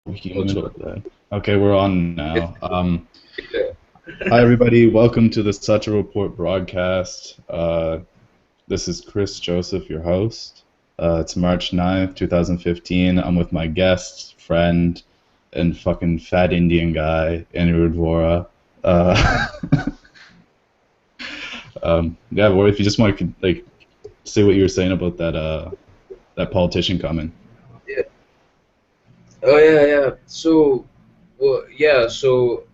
We keep What's middle good? of that. Okay, we're on It's now. yeah. Hi everybody, welcome to the Saccha Report broadcast. This is Chris Joseph, your host. It's March 9th, 2015. I'm with my guest, friend, and fucking fat Indian guy, Anirudh Vohra. Uh, yeah, or if you just want to like say what you were saying about that politician coming. Yeah. Oh yeah, yeah. So, well, yeah. So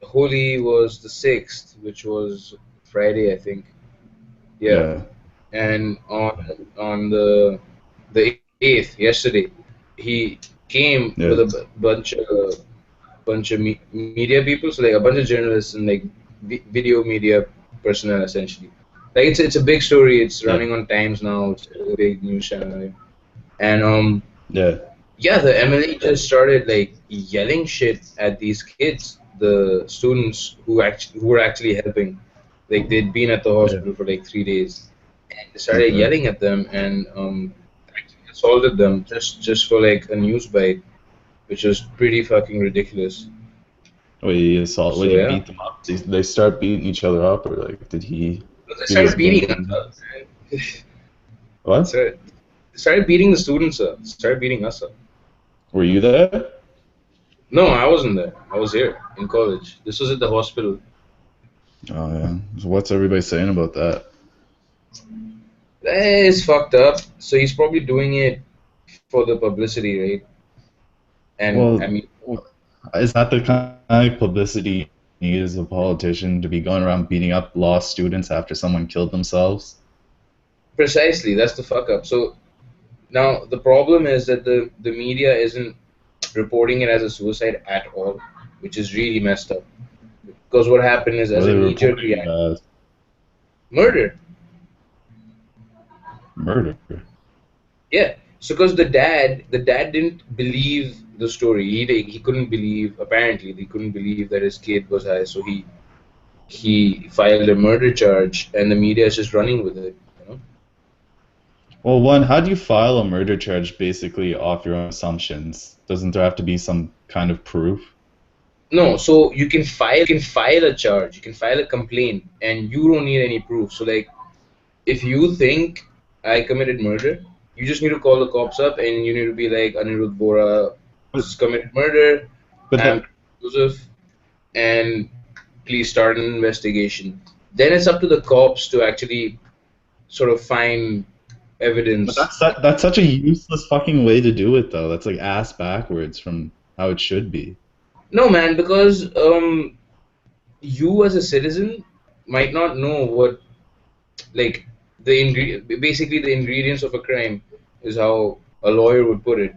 Holi was the 6th, which was Friday, I think. Yeah. Yeah, And on the 8th, yesterday, he came with yeah. a bunch of media people, so like a bunch of journalists and like video media personnel essentially. Like it's a big story. It's Yeah, running on Times now. It's a big news channel, and yeah. yeah, the MLA just started like yelling shit at these kids, the students who were actually helping. Like they'd been at the Yeah. hospital for like 3 days, and they started Okay. yelling at them and actually assaulted them just for like a news bite, which was pretty fucking ridiculous. Wait, he assault? Would So he yeah, beat them up? Did they start beating each other up, or like they did he started just bring beating us them? up. Man. What? So they started beating the students up. Started beating us up. Were you there? No, I wasn't there. I was here in college. This was at the hospital. Oh yeah. So what's everybody saying about that? It's fucked up. So he's probably doing it for the publicity, right? And I Well, mean, is that the kind of publicity you need as a politician to be going around beating up law students after someone killed themselves? precisely, that's the fuck up. So now the problem is that the media isn't reporting it as a suicide at all, which is really messed up. Because what happened is, What as are a they knee-jerk reporting it reaction, as? murder. Murder. Yeah. So because the dad didn't believe the story. He couldn't believe. Apparently, he couldn't believe that his kid was high. So he filed a murder charge, and the media is just running with it. You know. Well, one, how do you file a murder charge basically off your own assumptions? Doesn't there have to be some kind of proof? No, so you can file a charge, you can file a complaint, and you don't need any proof. So like, if you think I committed murder, you just need to call the cops up, and you need to be like, Anirudh Vohra But committed murder. but I'm that Joseph, and please start an investigation. Then it's up to the cops to actually sort of find But evidence. that's such a useless fucking way to do it though. That's like ass backwards from how it should be. No, man, because you as a citizen might not know what like basically the ingredients of a crime is how a lawyer would put it,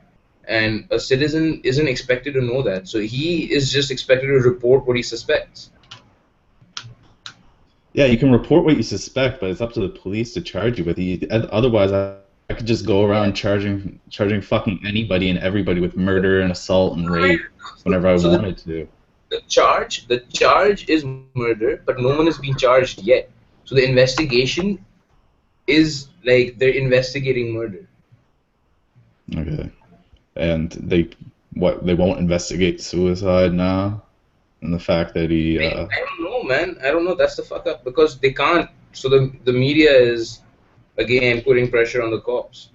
and a citizen isn't expected to know that, so he is just expected to report what he suspects. Yeah, you can report what you suspect, but it's up to the police to charge you with it. Otherwise, I could just go Yeah. around charging fucking anybody and everybody with murder and assault and Yeah. rape so, whenever I so wanted to. the charge is murder, but no one has been charged yet, so the investigation is like they're investigating murder. Okay. And they won't investigate suicide now, and the fact that he I don't know, man. I don't know. That's the fuck up because they can't. So the media is again putting pressure on the cops.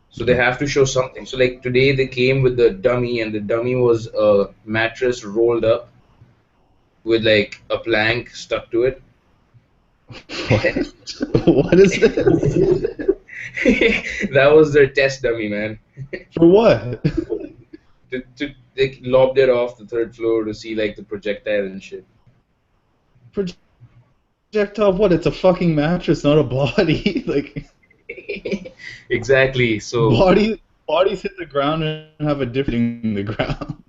So they have to show something. So like today they came with the dummy, and the dummy was a mattress rolled up with like a plank stuck to it. what what is this? That was their test dummy, man. For what? They lobbed it off the third floor to see like the projectile and shit. Projectile what? It's a fucking mattress, not a body. Like Exactly. So bodies hit the ground and have a different in the ground.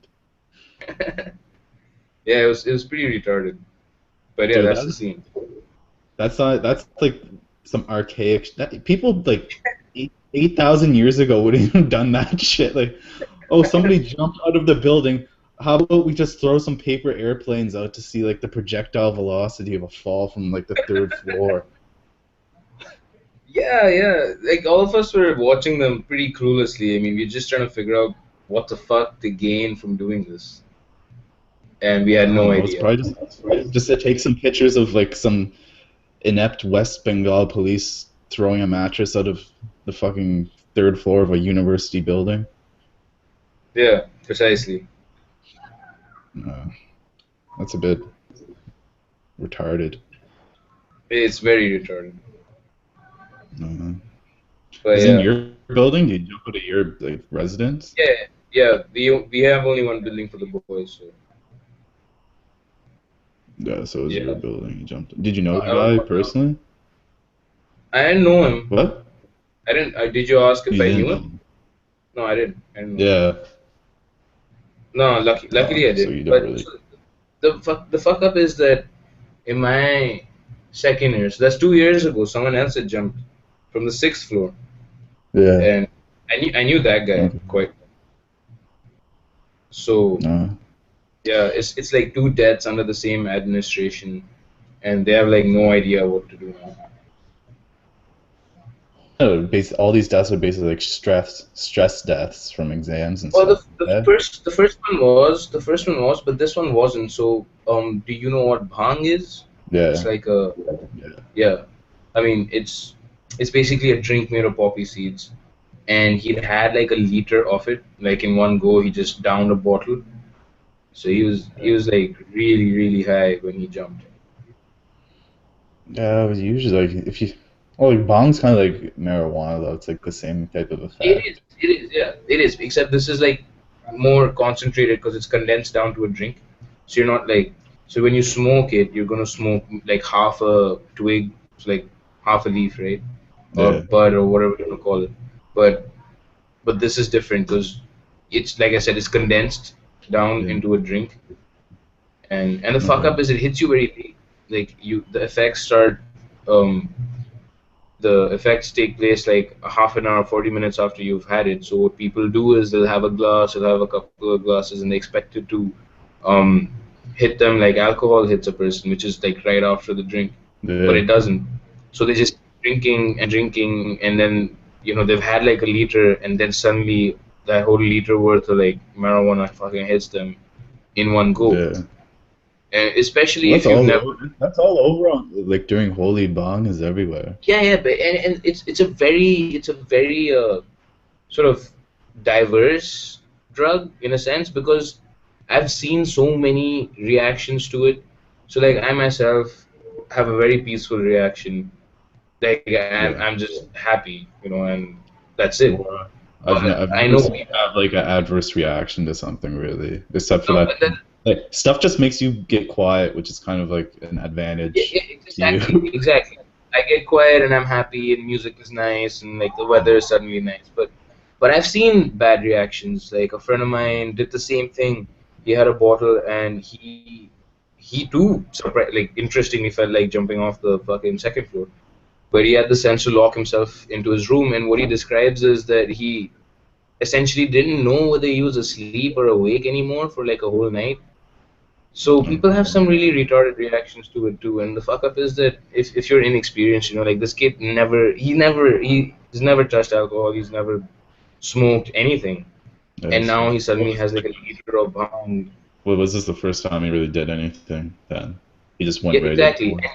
yeah, it was pretty retarded. But yeah, Dude, that's the scene. that's like some archaic people like 8,000 years ago would have done that shit. Like, oh, somebody jumped out of the building. How about we just throw some paper airplanes out to see like the projectile velocity of a fall from like the third floor? Yeah, yeah. Like all of us were watching them pretty cluelessly. I mean, we're just trying to figure out what the fuck they gain from doing this, and we had I don't no know. It's idea. probably just to take some pictures of like some inept West Bengal police throwing a mattress out of the fucking third floor of a university building. Yeah, precisely. Uh, that's a bit retarded. It's very retarded. Uh, But is it in yeah, your building? Do you jump out of your like residence? yeah, yeah. We have only one building for the boys, so Yeah, so it was your yeah. building. You jumped. Did you know the I guy was, personally? I didn't know him. What? I didn't. Did you ask if You I didn't knew know him? him. No, I didn't. I didn't know him. Yeah. No, luckily I So did. you don't But really. the fuck up is that in my second year, so that's 2 years ago, someone else had jumped from the sixth floor, Yeah. and I knew that guy Okay. quite. So No. yeah, it's like two deaths under the same administration, and they have like no idea what to do now. All these deaths are basically like stress deaths from exams and Well, stuff. Yeah. the first one was, but this one wasn't. So do you know what bhang is? It's Yeah. like a Yeah. yeah. I mean, it's basically a drink made of poppy seeds, and he'd had like a liter of it, like in one go. He just downed a bottle. So he was like really high when he jumped. Yeah. It was usually like if you. Well, like bong's kind of like marijuana though. It's like the same type of effect. Yeah, it is. Except this is like more concentrated because it's condensed down to a drink. So you're not like so when you smoke it, you're gonna smoke like half a twig, so like half a leaf, right? Or Yeah. bud or whatever you wanna call it. But but this is different because it's like I said, it's condensed down Yeah. into a drink, and the fuck Okay. up is it hits you very late. Like the effects start um the effects take place like a half an hour, 40 minutes after you've had it. So what people do is they'll have a glass, they'll have a couple of glasses, and they expect it to um, hit them like alcohol hits a person, which is like right after the drink, but Yeah. it doesn't. So they just drinking, and then they've had like a liter, and then suddenly that whole liter worth of like marijuana fucking hits them in one go. Yeah. And Well, especially if you've never. That's all over on like during Holy Bong is everywhere. Yeah, but and it's a very sort of diverse drug in a sense because I've seen so many reactions to it. So like I myself have a very peaceful reaction. Like I'm Yeah. I'm just happy, and that's it. Or But I've I never know seen you people. have like an adverse reaction to something really, except for No, that but then like stuff just makes you get quiet, which is kind of like an yeah, advantage yeah, to you. exactly. I get quiet and I'm happy and music is nice and like the weather is suddenly nice. But I've seen bad reactions. Like a friend of mine did the same thing. He had a bottle and he too like interestingly felt like jumping off the fucking second floor. But he had the sense to lock himself into his room, and what he describes is that he essentially didn't know whether he was asleep or awake anymore for like a whole night. So people have Okay. some really retarded reactions to it too, and the fuck up is that if you're inexperienced, like this kid he's never touched alcohol, he's never smoked anything, I and see. now he suddenly has like a liter of bhang. Well, was this the first time he really did anything then? He just Yeah, went right exactly. into it.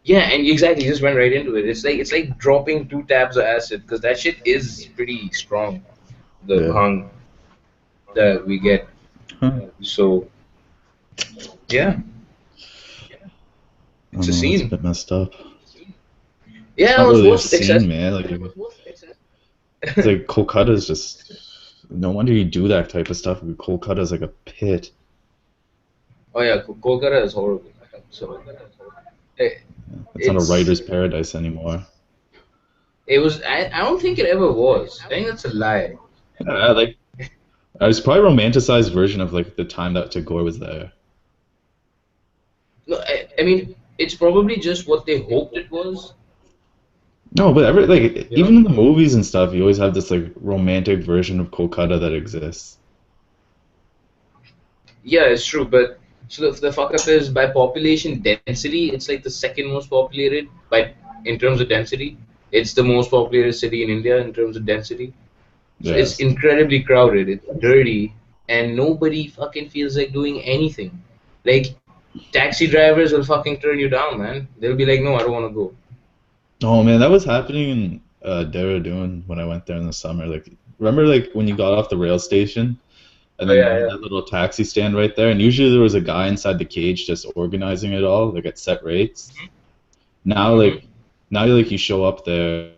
Yeah, and exactly, he just went right into it. It's like dropping 2 tabs of acid because that shit is pretty strong, the Yeah. bhang that we get. Huh. So yeah, I it's don't a know, it's a scene. bit messed up. It's Yeah, not it was really a most scene, excessive. man. It's like Kolkata is just. No wonder you do that type of stuff. Kolkata is like a pit. Oh yeah, Kolkata is horrible. So it, It's not a it's writer's paradise anymore. it was. I don't think it ever was. I think that's a lie. Like it was probably a romanticized version of like the time that Tagore was there. No, I mean it's probably just what they hoped it was. No, but like You know? even in the movies and stuff, you always have this like romantic version of Kolkata that exists. Yeah, it's true. But so the fuck up is by population density, it's like the second most populated. By in terms of density, it's the most populated city in India in terms of density. So it's Yes. incredibly crowded, it's dirty, and nobody fucking feels like doing anything. Like, taxi drivers will fucking turn you down, man. They'll be like, no, I don't want to go. Oh man, that was happening in Dehradun when I went there in the summer. Like, remember like when you got off the rail station and Oh, then they yeah, had yeah. that little taxi stand right there, and usually there was a guy inside the cage just organizing it all, like at set rates. Now Hmm. now like you show up there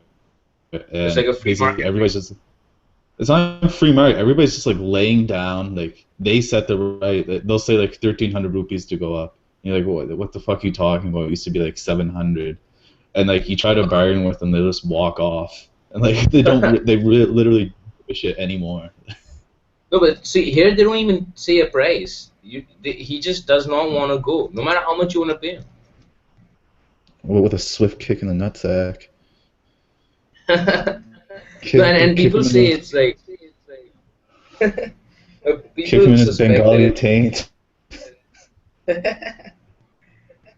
It's like and a free basically market. everybody's just it's not a free market. Everybody's just like laying down. Like they set the right. They'll say like 1,300 rupees to go up. You're like, what the fuck are you talking about? It used to be like 700. And like you try to bargain with them, they just walk off. And like they really, literally don't give a shit anymore. No, but see, here they don't even say a price. He just does not want to go, no matter how much you want to pay him. Well, with a swift kick in the nutsack. No, and Kick people him in say the it's like kick him people in his suspect that Bengali taint.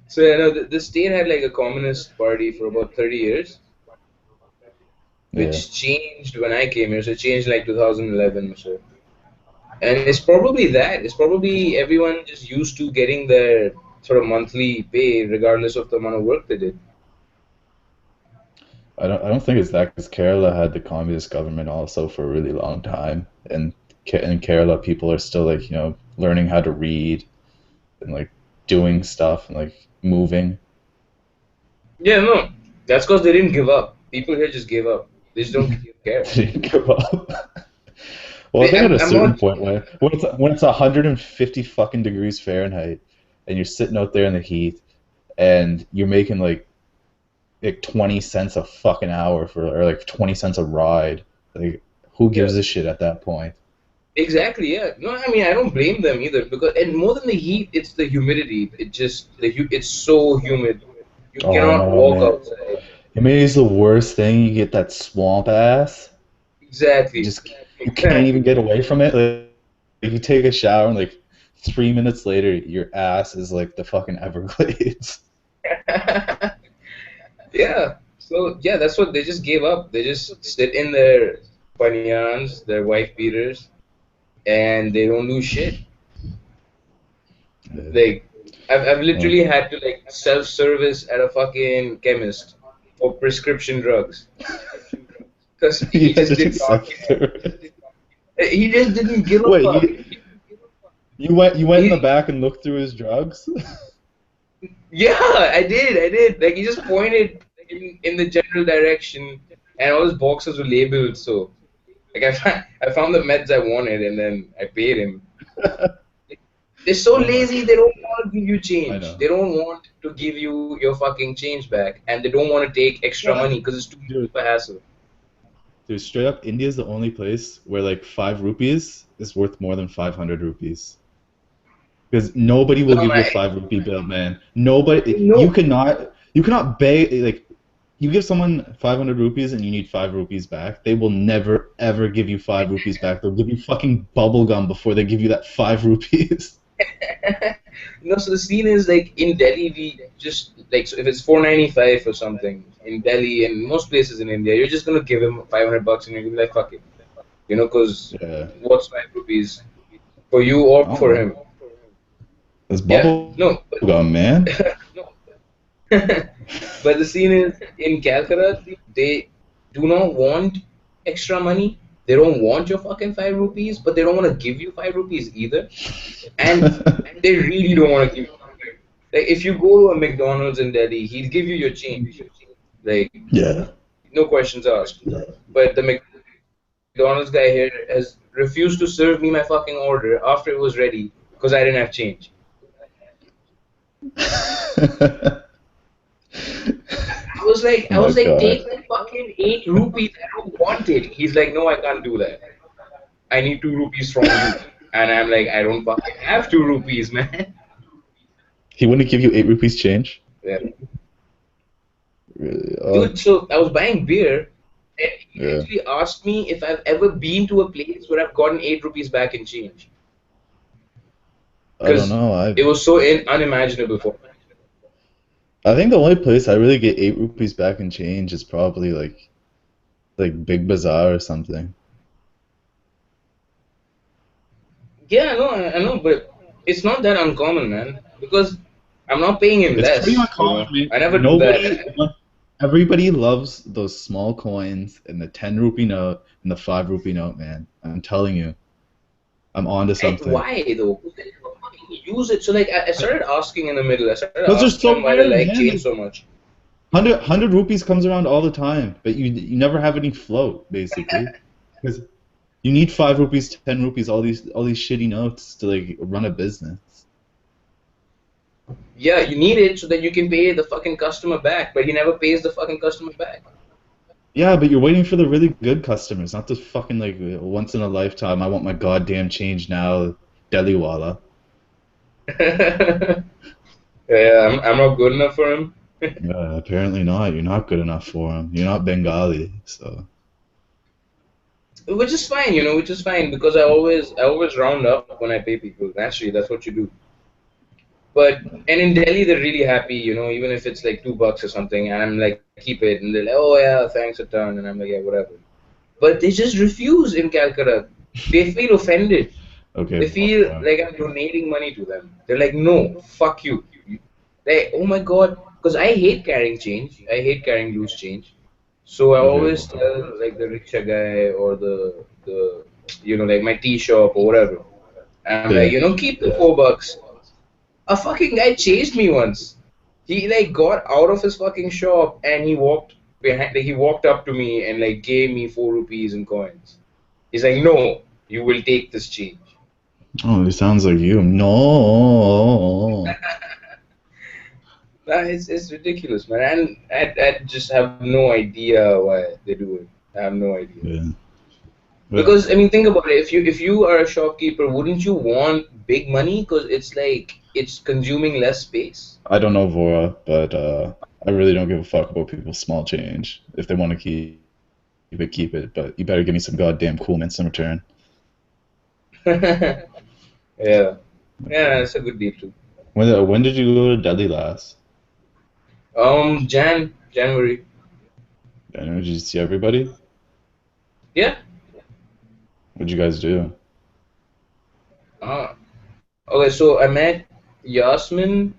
so you know the state had like a communist party for about 30 years, Yeah. which changed when I came here. So it changed like 2011 or so. And it's probably that. It's probably everyone just used to getting their sort of monthly pay regardless of the amount of work they did. I don't think it's that because Kerala had the communist government also for a really long time, and in Kerala people are still like learning how to read and like doing stuff and like moving. Yeah, no, that's because they didn't give up. People here just gave up. They just don't care. They didn't give up. Well, I They, think at a I'm certain not. point when it's 150 fucking degrees Fahrenheit and you're sitting out there in the heat and you're making like 20 cents a fucking hour for or like 20 cents a ride, like who Yeah, gives a shit at that point? exactly. Yeah. No, I mean I don't blame them either because and more than the heat, it's the humidity. It's so humid. You Oh cannot no, walk man. outside. I mean, it's the worst thing. You get that swamp ass. You Exactly. just you can't even Exactly. get away from it. Like you take a shower and like 3 minutes later, your ass is like the fucking Everglades. Yeah. So yeah, that's what they just gave up. They just sit in their banyans, their wife beaters, and they don't do shit. Yeah. Like I've Well, literally had to like self-service at a fucking chemist for prescription drugs because you he had just to did just not suffer care. through it. He just didn't give a Wait, fuck. you went in the He, back and looked through his drugs? yeah, I did. Like he just pointed in the general direction, and all his boxes were labeled. So like I found the meds I wanted, and then I paid him. They're so Oh my lazy, they god. don't want to give you I change. know. They don't want to give you your fucking change back, and they don't want to take extra What? money because it's too much Dude, of a hassle. dude, straight up, India is the only place where like 5 rupees is worth more than 500 rupees. Because nobody will No, give you a man, 5 rupee bill, man. Nobody, no. you cannot beg, like, you give someone 500 rupees and you need 5 rupees back, they will never ever give you 5 rupees back. They'll give you fucking bubble gum before they give you that 5 rupees. No, so the scene is like in Delhi, we just like so if it's 495 or something in Delhi and most places in India, you're just gonna give him 500 bucks and you're gonna be like, fuck it, because Yeah. what's 5 rupees for you or I don't for know. him? It's Yeah, bubble no, gum, man. but the scene is in Calcutta, they do not want extra money. They don't want your fucking 5 rupees, but they don't want to give you 5 rupees either. And they really don't want to give you. Like if you go to a McDonald's in Delhi, he'll give you your change. Like Yeah. no questions asked. But the McDonald's guy here has refused to serve me my fucking order after it was ready because I didn't have change. I Oh my was like, god. take the fucking 8 rupees. I don't want it. He's like, no, I can't do that. I need 2 rupees from you. And I'm like, I don't fucking have 2 rupees, man. He wouldn't give you 8 rupees change? Yeah. Really? Dude, so I was buying beer, and he Yeah. actually asked me if I've ever been to a place where I've gotten 8 rupees back in change. I don't Because know. it was so unimaginable for me. I think the only place I really get 8 rupees back in change is probably like Big Bazaar or something. Yeah, I know, but it's not that uncommon, man. Because I'm not paying him It's pretty less, uncommon. I mean, I never do that. nobody, everybody loves those small coins and the 10 rupee note and the 5 rupee note, man. I'm telling you, I'm onto And something. why though? Because they don't fucking use it. So like, I started asking in the middle. I started Those are asking so them why they rare, like man. change Like, so much. 100 rupees comes around all the time, but you never have any float, basically. Because you need 5 rupees, 10 rupees, all these shitty notes to like run a business. Yeah, you need it so that you can pay the fucking customer back, but he never pays the fucking customer back. Yeah, but you're waiting for the really good customers, not the fucking like once in a lifetime. I want my goddamn change now, Deliwala. Yeah, I'm not good enough for him. Apparently not. You're not good enough for him. You're not Bengali, so. Which is fine, which is fine because I always round up when I pay people. Naturally, that's what you do. But and in Delhi they're really happy, even if it's like $2 or something, and I'm like, keep it, and they're like, oh yeah, thanks a ton, and I'm like, yeah, whatever. But they just refuse in Calcutta. They feel offended. Okay, They feel Vohra. like I'm donating money to them. They're like, no, fuck you. Like, oh my god, because I hate carrying change. I hate carrying loose change. So I Okay, always Vohra. tell like the rickshaw guy or the like my tea shop or whatever. I'm like, Yeah. keep the $4. A fucking guy chased me once. He like got out of his fucking shop and he walked behind. Like, he walked up to me and like gave me 4 rupees in coins. He's like, no, you will take this change. Oh, it sounds like you. No. Nah, it's ridiculous, man. And I just have no idea why they do it. I have no idea. Yeah. Well, Because I mean, think about it. If you are a shopkeeper, wouldn't you want big money? Because it's like it's consuming less space. I don't know Vora, but I really don't give a fuck about people's small change. If they want to keep it, keep it. But you better give me some goddamn cool mints in return. Yeah, yeah, that's a good deal too. When did you go to Delhi last? January. I know, did you see everybody? Yeah. What'd you guys do? Uh, okay, so I met Yasmin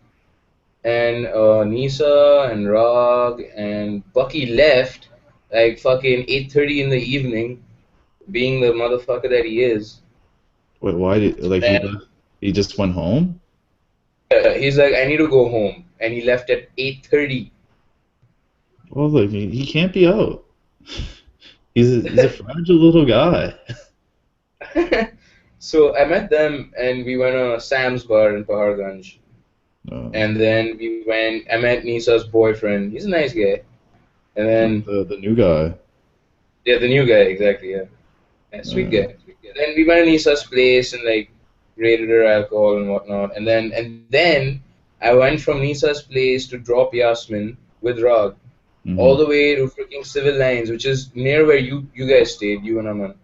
and Nisa and Rag and Bucky left like fucking 8:30 in the evening, being the motherfucker that he is. Wait, why did like he And left? He just went home? he's like, I need to go home, and he left at 8:30. Well, like he can't be out. He's a fragile little guy. So I met them, and we went on a Sam's bar in Paharganj, Uh, and then I met Nisa's boyfriend. He's a nice guy, and then the new guy. yeah, the new guy, exactly, yeah. Yeah, sweet Uh, guy. Sweet guy. Then we went to Nisa's place and like raided her alcohol and whatnot. And then I went from Nisa's place to drop Yasmin with Rag all mhm. the way to freaking Civil Lines, which is near where you guys stayed, you and Aman,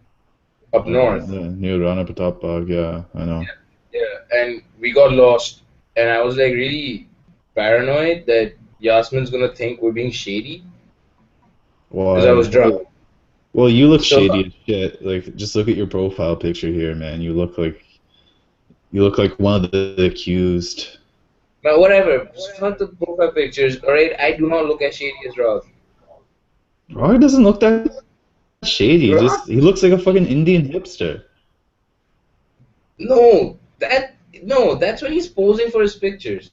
up north. New Rana Pratap, yeah, I know. Yeah, and we got lost, and I was like really paranoid that Yasmin's gonna think we're being shady because I Why? was drunk. Well, you look So, shady as shit. Like, just look at your profile picture here, man. You look like one of the accused. but whatever. Fuck the profile pictures. All right, I do not look as shady as Rag. Roy doesn't look that shady. Rag? He looks like a fucking Indian hipster. No, that's when he's posing for his pictures.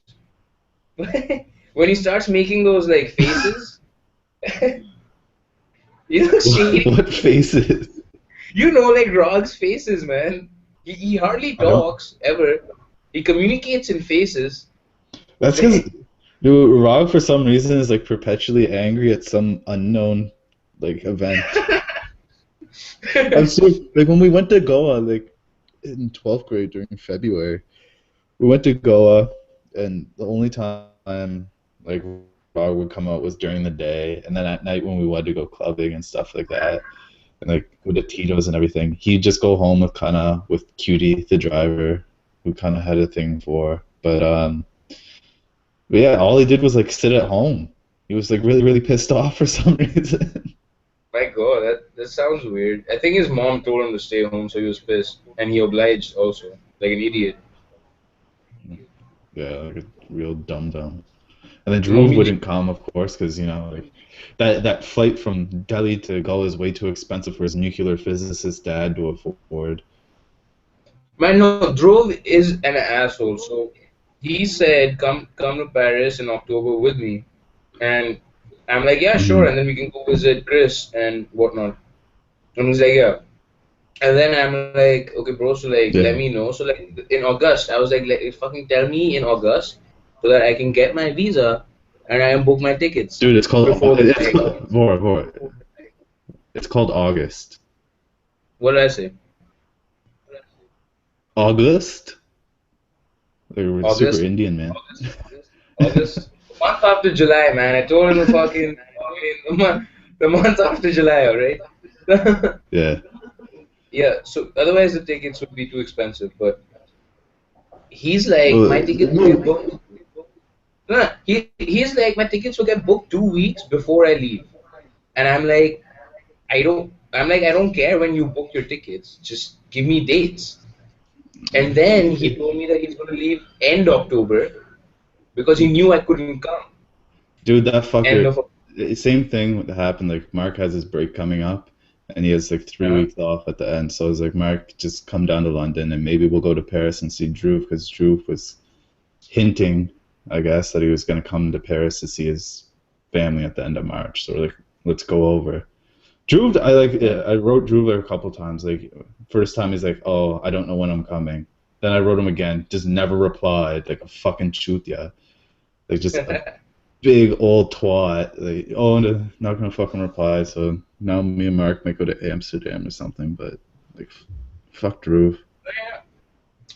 When he starts making those like faces, he looks shady. What faces? Like Rog's faces, man. He hardly I don't. talks ever. He communicates in faces. That's because dude, Rob for some reason is like perpetually angry at some unknown like event. I'm so like when we went to Goa like in 12th grade during February. We went to Goa, and the only time like Rob would come out was during the day, and then at night when we wanted to go clubbing and stuff like that, and like go to Tito's and everything, he'd just go home with Cutie, the driver, who kind of had a thing for. But yeah, all he did was like sit at home. He was like really really pissed off for some reason. My God, that sounds weird. I think his mom told him to stay home, so he was pissed, and he obliged also. like an idiot. Yeah, like a real dum dum. And then No, Dhruv me. wouldn't come, of course, because like that flight from Delhi to Goa is way too expensive for his nuclear physicist dad to afford. Man, no, Dhruv is an asshole. So he said, come to Paris in October with me, and I'm like, yeah, sure, Hmm. and then we can go visit Chris and whatnot. And he's like, yeah. And then I'm like, okay, bro, so like, let me Yeah, know. So like, in August, I was like, fucking tell me in August so that I can get my visa and I can book my tickets dude, it's called before the it's flight. called Vor. It's called August. What did I say? August? Like, we're super August? Indian, man. August? The month after July, man. I told him to fucking the month after July, alright? Yeah. Yeah, so otherwise the tickets would be too expensive. But he's like, my Well, tickets will get booked. No, he's like, my tickets will get booked 2 weeks before I leave. And I don't care when you book your tickets. Just give me dates. And then he told me that he's going to leave end October because he knew I couldn't come. dude, that End fucker. of Same thing that happened. Like Mark has his break coming up, and he has like three uh, weeks off at the end. So I was like, Mark, just come down to London, and maybe we'll go to Paris and see Drew, because Drew was hinting, I guess, that he was going to come to Paris to see his family at the end of March. So we're like, let's go over. Drew, I wrote Drew a couple times. Like, first time he's like, oh, I don't know when I'm coming. Then I wrote him again, just never replied, like a fucking chutya, like just a big old twat. Like, oh, no, not gonna fucking reply. So now me and Mark might go to Amsterdam or something. But like, fuck Drew.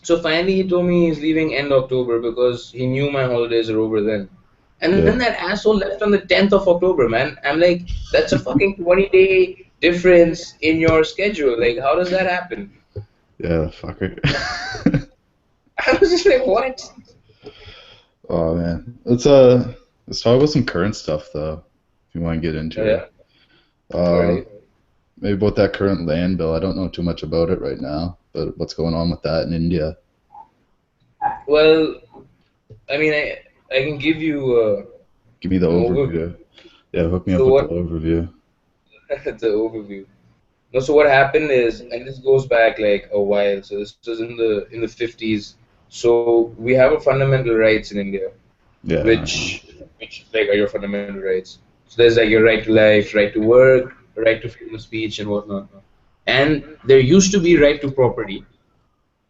So finally, he told me he's leaving end October because he knew my holidays are over then. And then Yeah, that asshole left on the 10th of October, man. I'm like, that's a fucking 20-day difference in your schedule. Like, how does that happen? yeah, fucker. I was just like, what? Oh man, let's talk about some current stuff though. If you want to get into it, Yeah, all uh, right. maybe about that current land bill. I don't know too much about it right now, but what's going on with that in India? Well, I mean, I can give you Give me the an overview. overview. Yeah, hook me up So with the what overview. the overview. No, so what happened is, and this goes back like a while. So this was in the 50s. So we have a fundamental rights in India, Yeah, which like are your fundamental rights. So there's like your right to life, right to work, right to freedom of speech, and whatnot. And there used to be right to property.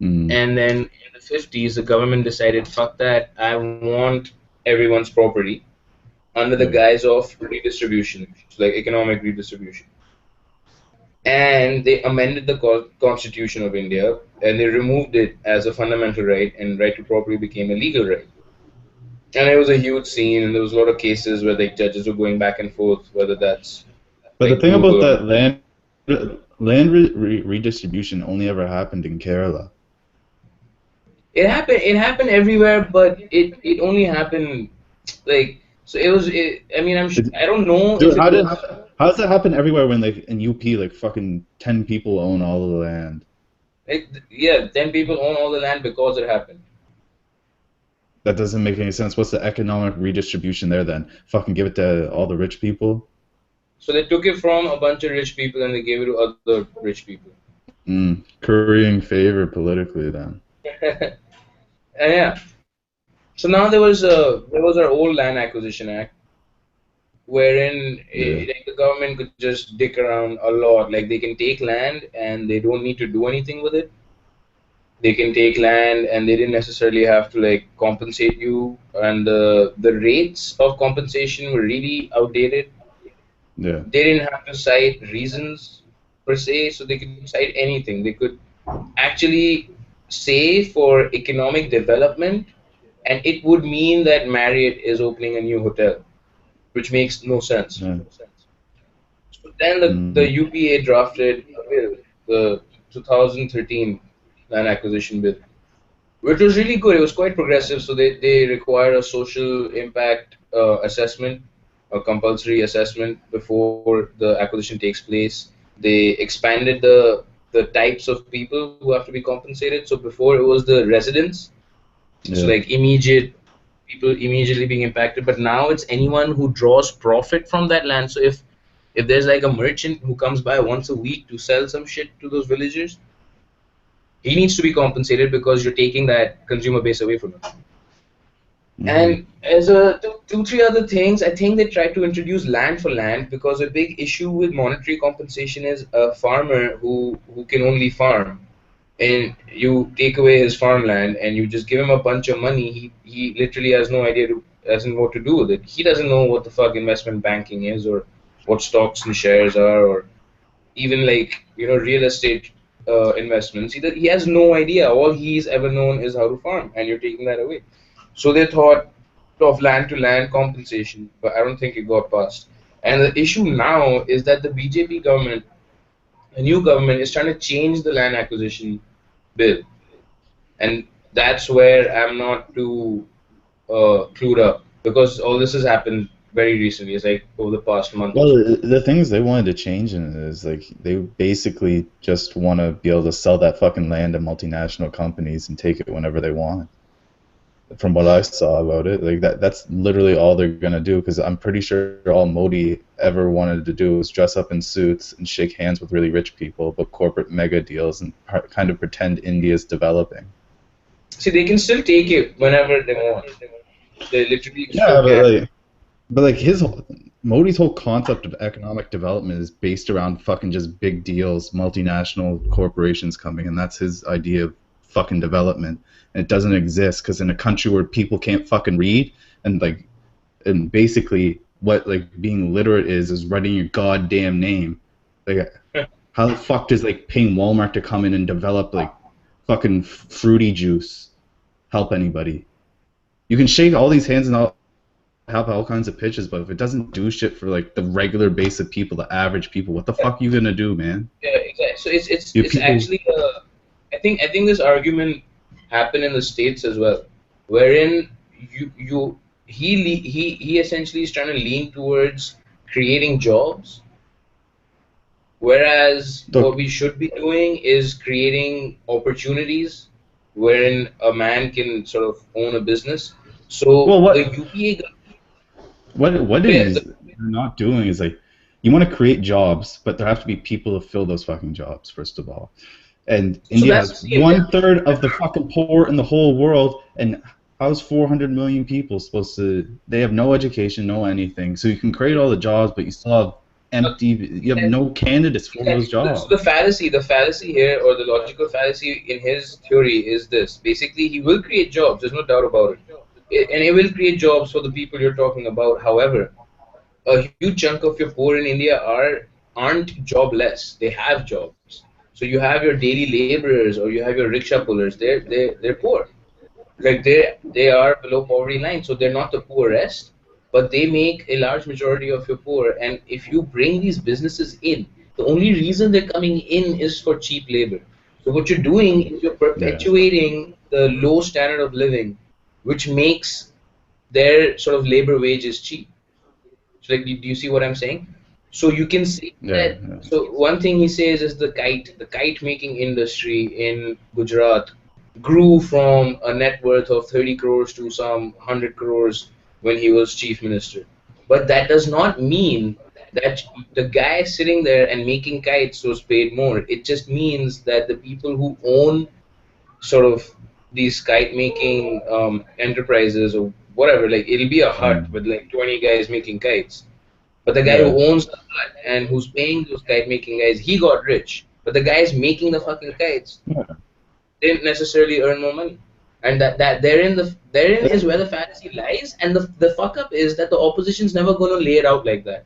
mm, And then in the 50s, the government decided, fuck that, I want everyone's property under the yeah. guise of redistribution, so like economic redistribution. And they amended the Constitution of India and they removed it as a fundamental right, and right to property became a legal right. And it was a huge scene, and there was a lot of cases where like judges were going back and forth whether that's But the like thing about doable or that not. land redistribution only ever happened in Kerala. It happened. It happened everywhere, but it only happened like so. It was. I mean, It, I don't know if dude, it was. how does that happen everywhere when like in UP like fucking 10 people own all of the land? Like, yeah, then people own all the land because it happened. That doesn't make any sense. What's the economic redistribution there then? Fucking give it to all the rich people? So they took it from a bunch of rich people and they gave it to other rich people. Currying favor politically then. And yeah, so now there was our old land acquisition act, wherein Yeah. like the government could just dick around a lot. Like they can take land and they don't need to do anything with it. They can take land and they didn't necessarily have to like compensate you. And the rates of compensation were really outdated. Yeah. They didn't have to cite reasons per se, so they could cite anything. They could actually say for economic development, and it would mean that Marriott is opening a new hotel, which makes no sense. Yeah. So then the Mm. UPA drafted a bill, the 2013 land acquisition bill, which was really good. It was quite progressive. So they require a social impact assessment, a compulsory assessment before the acquisition takes place. They expanded the the types of people who have to be compensated. So before it was the residents, so Yeah. like immediate people immediately being impacted, but now it's anyone who draws profit from that land. So if there's like a merchant who comes by once a week to sell some shit to those villagers, he needs to be compensated because you're taking that consumer base away from him. Hmm. And as a two, three other things, I think they try to introduce land for land because a big issue with monetary compensation is a farmer who can only farm, and you take away his farmland and you just give him a bunch of money. He literally has no idea to doesn't know what to do with it. He doesn't know what the fuck investment banking is or what stocks and shares are or even like real estate investments. He has no idea. All he's ever known is how to farm, and you're taking that away. So they thought of land to land compensation, but I don't think it got passed. And the issue now is that the BJP government, a new government, is trying to change the land acquisition bill, and that's where I'm not too clued up because all this has happened very recently. It's like over the past month or Well, so. the things they wanted to change in it is like they basically just want to be able to sell that fucking land to multinational companies and take it whenever they want. From what I saw about it, like that's literally all they're gonna do. Because I'm pretty sure all Modi ever wanted to do was dress up in suits and shake hands with really rich people, but corporate mega deals and kind of pretend India's developing. See, they can still take it whenever they want. They literally still Yeah, can. but like Modi's whole concept of economic development is based around fucking just big deals, multinational corporations coming, and that's his idea of fucking development. And it doesn't exist because in a country where people can't fucking read and basically what like being literate is writing your goddamn name. Like how the fuck does like paying Walmart to come in and develop like fucking fruity juice help anybody? You can shake all these hands and all have all kinds of pitches, but if it doesn't do shit for like the regular base of people, the average people, what the Yeah, fuck you gonna do, man? yeah, exactly. So You it's people, actually I think this argument happened in the States as well, wherein he essentially is trying to lean towards creating jobs, whereas what look, we should be doing is creating opportunities wherein a man can sort of own a business. So well, the UPA, what it yeah, is you're not doing is like you want to create jobs, but there have to be people to fill those fucking jobs first of all. And so India that's the has same. Yeah, 1/3 of the fucking poor in the whole world, and how's 400 million people supposed to? They have no education, no anything. So you can create all the jobs, but you still have empty. You have no candidates for those exactly. So the jobs. fallacy here, or the logical fallacy in his theory, is this: basically, he will create jobs. There's no doubt about it, and it will create jobs for the people you're talking about. However, a huge chunk of your poor in India aren't jobless. They have jobs. So you have your daily laborers or you have your rickshaw pullers. They're poor. Like they are below poverty line, so they're not the poorest, but they make a large majority of your poor. And if you bring these businesses in, the only reason they're coming in is for cheap labor. So what you're doing is you're Yeah, perpetuating the low standard of living, which makes their sort of labor wages cheap. So like, do you see what I'm saying? So you can see yeah, that. yeah. So one thing he says is the kite making industry in Gujarat grew from a net worth of 30 crores to some 100 crores when he was chief minister. But that does not mean that the guy sitting there and making kites was paid more. It just means that the people who own sort of these kite making enterprises or whatever, like it'll be a hut Mm. with like 20 guys making kites, but the guy Yeah. who owns the hut and who's paying those kite making guys, he got rich. But the guys making the fucking kites Yeah. didn't necessarily earn more money. And that therein is where the fantasy lies. And the fuck up is that the opposition's never gonna lay it out like that.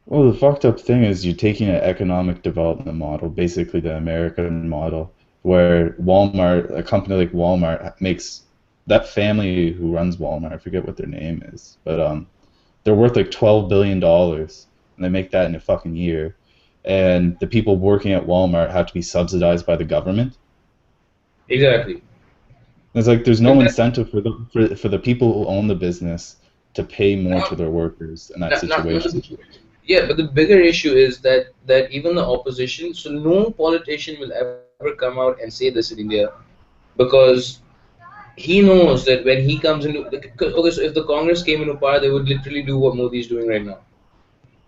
Well, the fucked up thing is you're taking an economic development model, basically the American model, where Walmart, a company like Walmart, makes that family who runs Walmart, I forget what their name is, but they're worth like $12 billion, and they make that in a fucking year. And the people working at Walmart have to be subsidized by the government. Exactly. It's like there's And no that incentive for the people who own the business to pay more now, to their workers in that now, now, situation. Yeah, but the bigger issue is that even the opposition, so no politician will ever come out and say this in India because he knows that when he comes into okay, so if the Congress came into power, they would literally do what Modi is doing right now,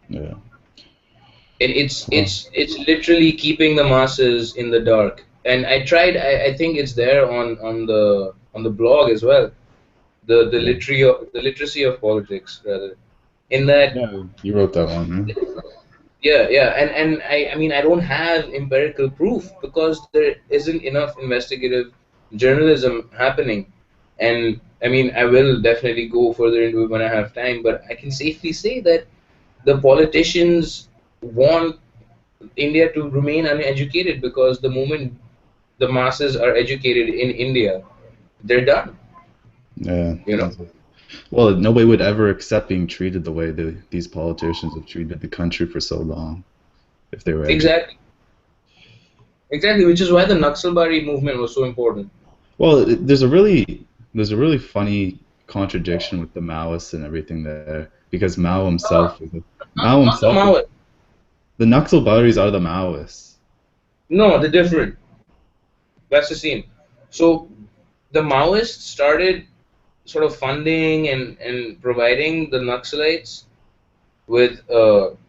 Yeah. and Well, it's literally keeping the masses in the dark. And I tried, I think it's there on the blog as well, yeah. the literacy of politics rather, in that. Yeah, you wrote that one, huh? Yeah, yeah, and I mean I don't have empirical proof because there isn't enough investigative journalism happening, and I mean I will definitely go further into it when I have time, but I can safely say that the politicians want India to remain uneducated because the moment the masses are educated in India, they're done, Yeah. you know. Well, nobody would ever accept being treated the way these politicians have treated the country for so long if they were educated. Exactly, exactly, which is why the Naxalbari movement was so important. Well, there's a really funny contradiction with the Maoists and everything there because Mao Not the himself is, Maoists. the Naxalbaris are the Maoists. No, they're different. That's the scene. So the Maoists started sort of funding and providing the Naxalites with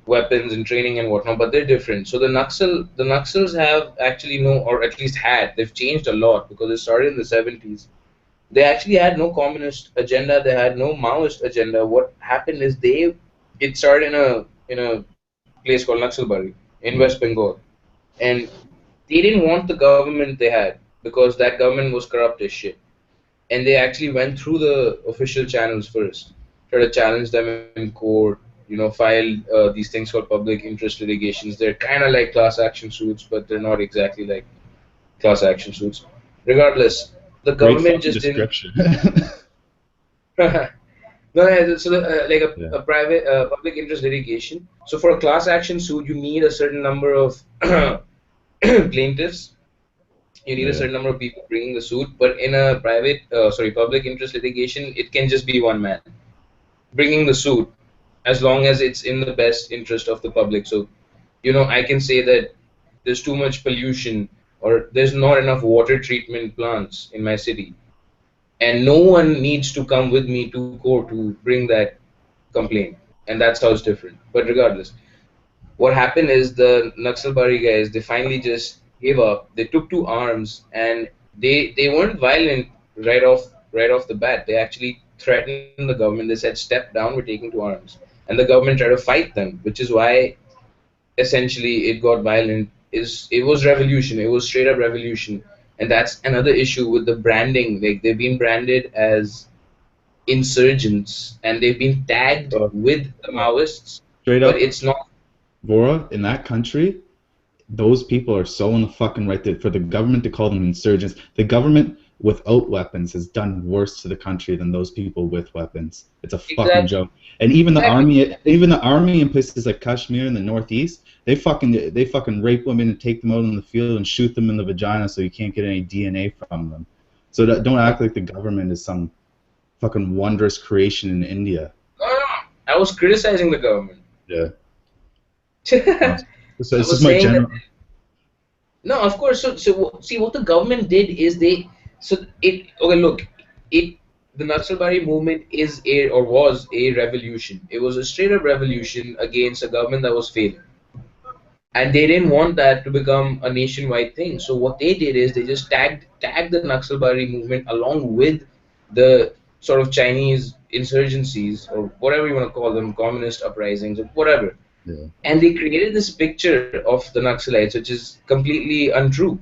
weapons and training and whatnot, but they're different. So the Naxals have actually no, or at least had, they've changed a lot because they started in the 70s. They actually had no communist agenda. They had no Maoist agenda. What happened is it started in a place called Naxalbari in West Yeah. Bengal, and they didn't want the government they had because that government was corrupt as shit. And they actually went through the official channels first, try to challenge them in court, filed these things called public interest litigations. They're kind of like class action suits, but they're not exactly like class action suits. Regardless, the Great government fucking just didn't. description. No, yeah, so like Yeah. a private public interest litigation. So for a class action suit, you need a certain number of plaintiffs. You need a Yeah. certain number of people bringing the suit, but in a public interest litigation, it can just be one man bringing the suit as long as it's in the best interest of the public. So, I can say that there's too much pollution or there's not enough water treatment plants in my city, and no one needs to come with me to court to bring that complaint, and that's how it's different. But regardless, what happened is the Naxalbari guys, they finally just gave up. They took to arms, and they weren't violent right off the bat. They actually threatened the government. They said, "Step down. We're taking to arms," and the government tried to fight them, which is why essentially it got violent. It was revolution. It was straight up revolution, and that's another issue with the branding. Like they've been branded as insurgents, and they've been tagged So, with the Maoists, straight but up, it's not. Vohra, in that country, those people are so in the fucking right that for the government to call them insurgents, the government without weapons has done worse to the country than those people with weapons. It's a fucking Exactly. joke. And Exactly. even the army in places like Kashmir in the northeast, they fucking rape women and take them out in the field and shoot them in the vagina so you can't get any DNA from them. So don't act like the government is some fucking wondrous creation in India. No, no, I was criticizing the government. Yeah. I So it's just was my saying that general. no, of course. So see what the government did is okay. Look, it the Naxalbari movement is a or was a revolution. It was a straight up revolution against a government that was failing, and they didn't want that to become a nationwide thing. So what they did is they just tagged the Naxalbari movement along with the sort of Chinese insurgencies or whatever you want to call them, communist uprisings or whatever, Yeah. and they created this picture of the Naxalites, which is completely untrue.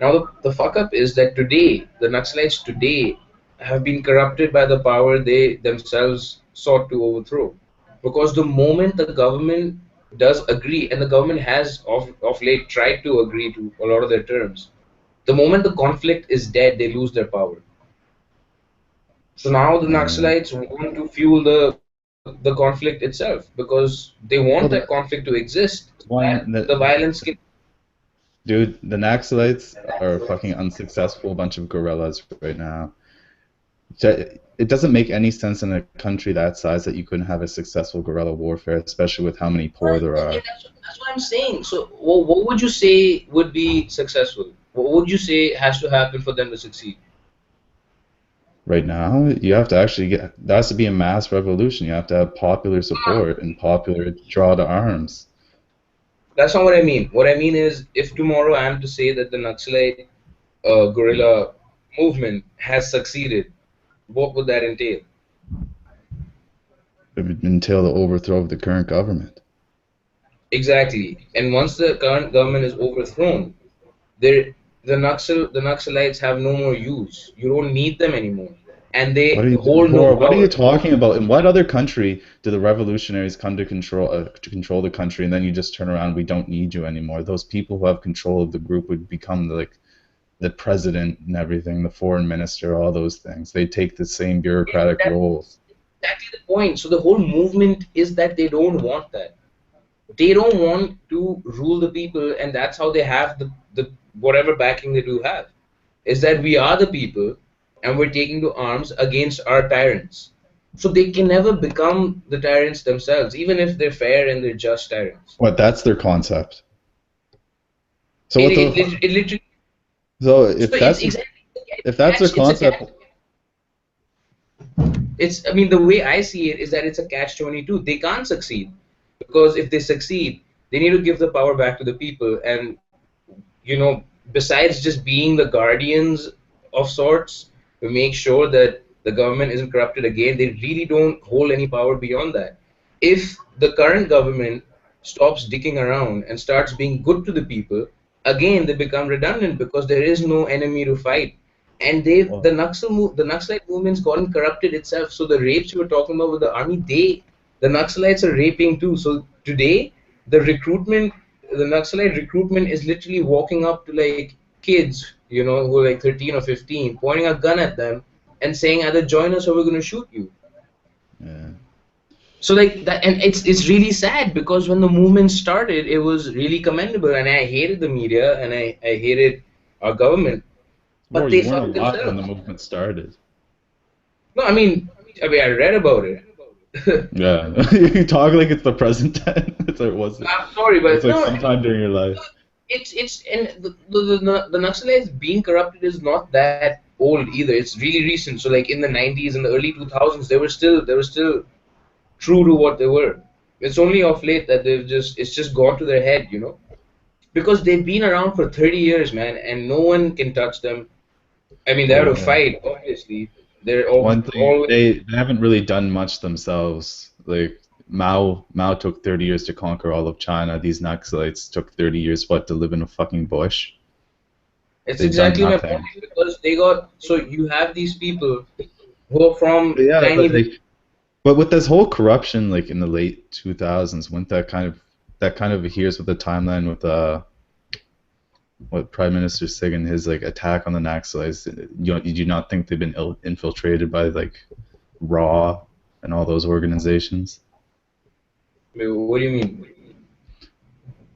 Now, the fuck up is that today, the Naxalites today have been corrupted by the power they themselves sought to overthrow. Because the moment the government does agree, and the government has of late tried to agree to a lot of their terms, the moment the conflict is dead, they lose their power. So now the Uh, Naxalites want to fuel the conflict itself because they want that well, conflict to exist so that one the that violence can. dude, the Naxalites are a fucking unsuccessful bunch of gorillas right now. It doesn't make any sense in a country that size that you couldn't have a successful guerrilla warfare, especially with how many poor Right, there and are. that's what I'm saying. So, what would you say would be successful? What would you say has to happen for them to succeed? Right now, you have to actually get, there has to be a mass revolution. You have to have popular support and popular draw to arms. That's not what I mean. What I mean is, if tomorrow I am to say that the Naxalite guerrilla movement has succeeded, what would that entail? Until the overthrow of the current government. Exactly. And once the current government is overthrown, there the Naxalites have no more use. You don't need them anymore, and What they are you, hold no Vohra, what are you power. talking about? In what other country do the revolutionaries come to control the country, and then you just turn around? We don't need you anymore. Those people who have control of the group would become like the president and everything, the foreign minister, all those things. They take the same bureaucratic That's roles. exactly the point. So the whole movement is that they don't want that. They don't want to rule the people, and that's how they have the whatever backing they do have. Is that we are the people, and we're taking to arms against our tyrants. So they can never become the tyrants themselves, even if they're fair and they're just tyrants. What? That's their concept. So It, what it, the? it, it literally. So So it's exactly if that's their it's a catch. concept, It's, I mean, the way I see it is that it's a catch 22. They can't succeed because if they succeed, they need to give the power back to the people. And, besides just being the guardians of sorts to make sure that the government isn't corrupted again, they really don't hold any power beyond that. If the current government stops dicking around and starts being good to the people, again they become redundant because there is no enemy to fight. And well, the Naxalite movement's gotten corrupted itself. So the rapes you were talking about with the army, the Naxalites are raping too. So today, the recruitment, the Naxalite recruitment is literally walking up to like kids, who are like 13 or 15, pointing a gun at them and saying either join us or we're going to shoot you. yeah. So like that, and it's really sad because when the movement started, it was really commendable, and I hated the media and I hated our government, Well, but you they weren't fucked alive when the themselves. movement started. No, I read about it. Yeah, you talk like it's the present tense. It's like was it? I'm sorry, It's but like no, sometime during your life. it's and the Naxalites being corrupted is not that old either. It's really recent. So like in the 90s and the early 2000s, they were still true to what they were. It's only of late that it's just gone to their head, because they've been around for 30 years, man, and no one can touch them. I mean, they have Oh to yeah. fight, obviously. They're all, One thing always. they haven't really done much themselves. Like Mao took 30 years to conquer all of China. These Naxalites took 30 years what to live in a fucking bush. It's They've done exactly my point nothing. because they got. So you have these people who are But from yeah, tiny but with this whole corruption like in the late 2000s, wouldn't that kind of adheres with the timeline with what Prime Minister Sagan his like attack on the Naxalites. Did you not think they've been infiltrated by like Raw and all those organizations? What do you mean?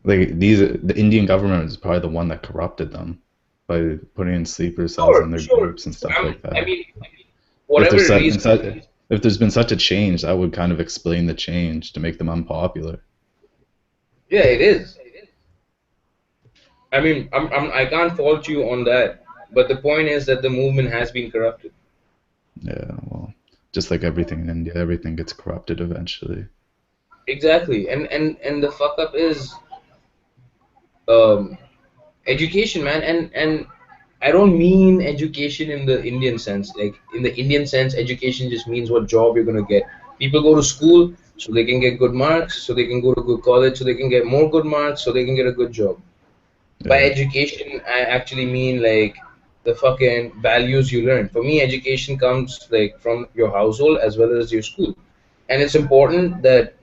Like the Indian government is probably the one that corrupted them by putting in sleeper cells Sure, in their sure. groups and stuff like I that. mean, If whatever there's reason. if there's been such a change, that would kind of explain the change to make them unpopular. Yeah, it is. I mean, I can't fault you on that, but the point is that the movement has been corrupted. Yeah, well, just like everything in India, everything gets corrupted eventually. Exactly, and the fuck up is um, education, man, and I don't mean education in the Indian sense. Like in the Indian sense, education just means what job you're gonna get. People go to school so they can get good marks, so they can go to good college, so they can get more good marks, so they can get a good job. By Yeah, education, I actually mean like the fucking values you learn. For me, education comes like from your household as well as your school, and it's important that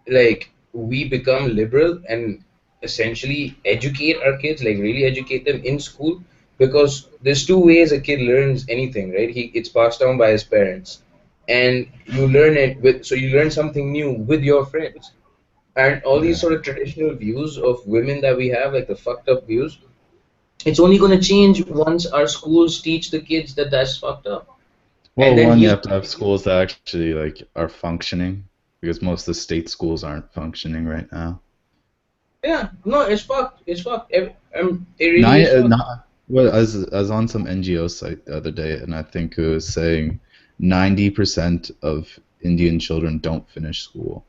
like we become liberal and essentially educate our kids, like really educate them in school, because there's two ways a kid learns anything, right? It's passed down by his parents, and you learn it with, so you learn something new with your friends. And all these yeah. sort of traditional views of women that we have, like the fucked up views, it's only going to change once our schools teach the kids that that's fucked up. And Well, then one, you he's have to have schools that actually like are functioning because most of the state schools aren't functioning right now. yeah, no, it's fucked. It's fucked. It really Nine, is fucked. not, well, I was on some NGO site the other day, and I think it was saying 90% of Indian children don't finish school.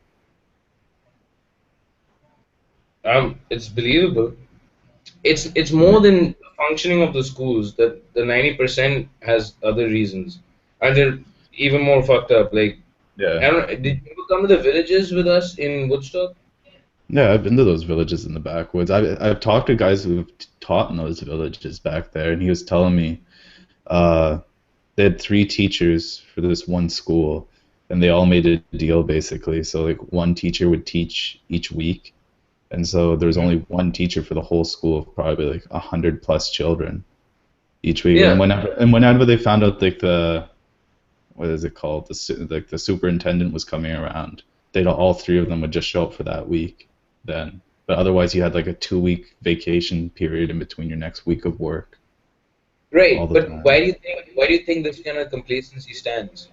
It's believable. It's more Like, than the functioning of the schools. That the 90% has other reasons, and they're even more fucked up. Like, I yeah. don't know, did you ever come to the villages with us in Woodstock? Yeah, I've been to those villages in the backwoods. I've talked to guys who've taught in those villages back there, and he was telling me uh, they had three teachers for this one school, and they all made a deal basically. So like one teacher would teach each week, and so there was Mhm. only one teacher for the whole school of probably like 100 plus children each week. Yeah, And whenever they found out like the what is it called like the superintendent was coming around, they'd all three of them would just show up for that week then. But otherwise, you had like a 2 week vacation period in between your next week of work all right. the But time. why do you think this kind of complacency stands?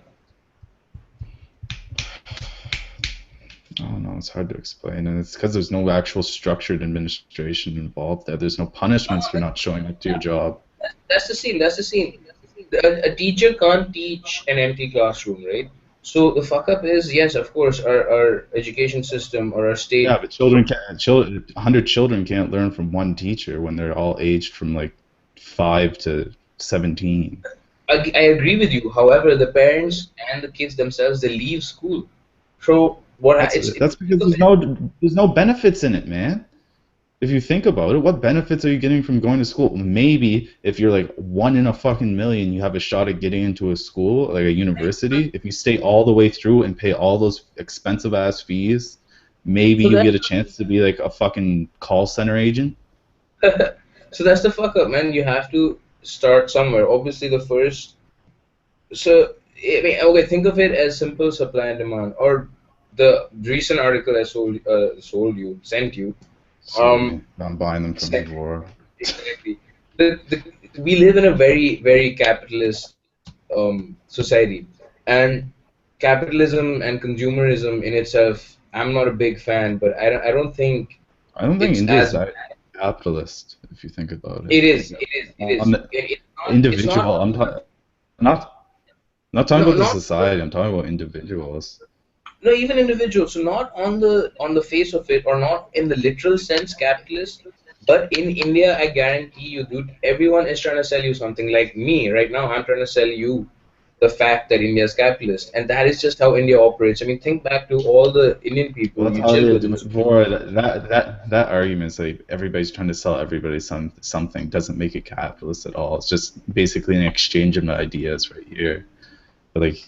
I don't know. It's hard to explain, and it's because there's no actual structured administration involved there. There's no punishments for not showing up to your job. That's the scene. That's the scene. A teacher can't teach an empty classroom, right? So the fuck up is, yes, of course, our education system or our Yeah, state. but children can't. 100 children can't learn from one teacher when they're all aged from like 5 to 17. I agree with you. However, the parents and the kids themselves, they leave school. So it's That's because there's no benefits in it, man. If you think about it, what benefits are you getting from going to school? Maybe if you're like one in a fucking million, you have a shot at getting into a school, like a university. If you stay all the way through and pay all those expensive ass fees, maybe so you that get a chance to be like a fucking call center agent. so that's the fuck up, man. You have to start somewhere. Obviously, the first. So I mean, okay, think of it as simple supply and demand, or the recent article I sent you. Sold Um, me. I'm buying them from you, Vohra. exactly. We live in a very, very capitalist society, and capitalism and consumerism in itself, I'm not a big fan, but I don't think I don't think it's India is as that capitalist if you think about it. it is. Like, It is. It on is. the It's not individual, on not not talking no about the not society. I'm talking about individuals. no even individuals. So not on the face of it, or not in the literal sense capitalist. But in India, I guarantee you, dude, everyone is trying to sell you something. Like me, right now, I'm trying to sell you the fact that India is capitalist, and that is just how India operates. I mean, think back to all the Indian Well, people that's you how chill it with is. in But school. Vohra, that argument is like everybody's trying to sell everybody something doesn't make it capitalist at all. It's just basically an exchange of ideas right here. But like,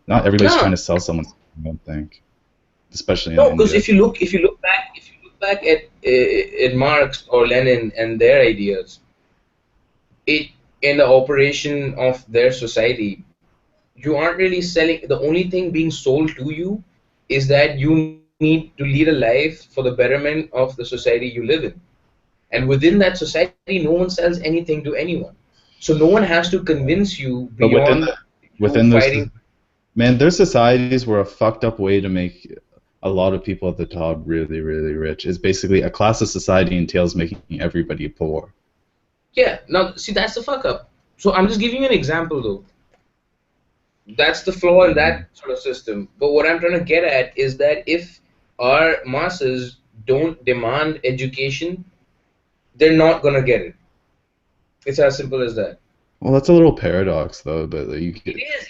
not everybody's No, trying to sell someone something, I don't think, especially in no, because India. if you look back at Marx or Lenin and their ideas, it in the operation of their society, you aren't really selling. The only thing being sold to you is that you need to lead a life for the betterment of the society you live in. And within that society, no one sells anything to anyone. So no one has to convince you But beyond you within those fighting. man, their societies were a fucked up way to make a lot of people at the top really, really rich. It's basically a class of society entails making everybody poor. Yeah, now see that's the fuck up. So I'm just giving you an example though. That's the flaw in Mhm. that sort of system. But what I'm trying to get at is that if our masses don't demand education, they're not gonna get it. It's as simple as that. Well, that's a little paradox, though. But like, It is,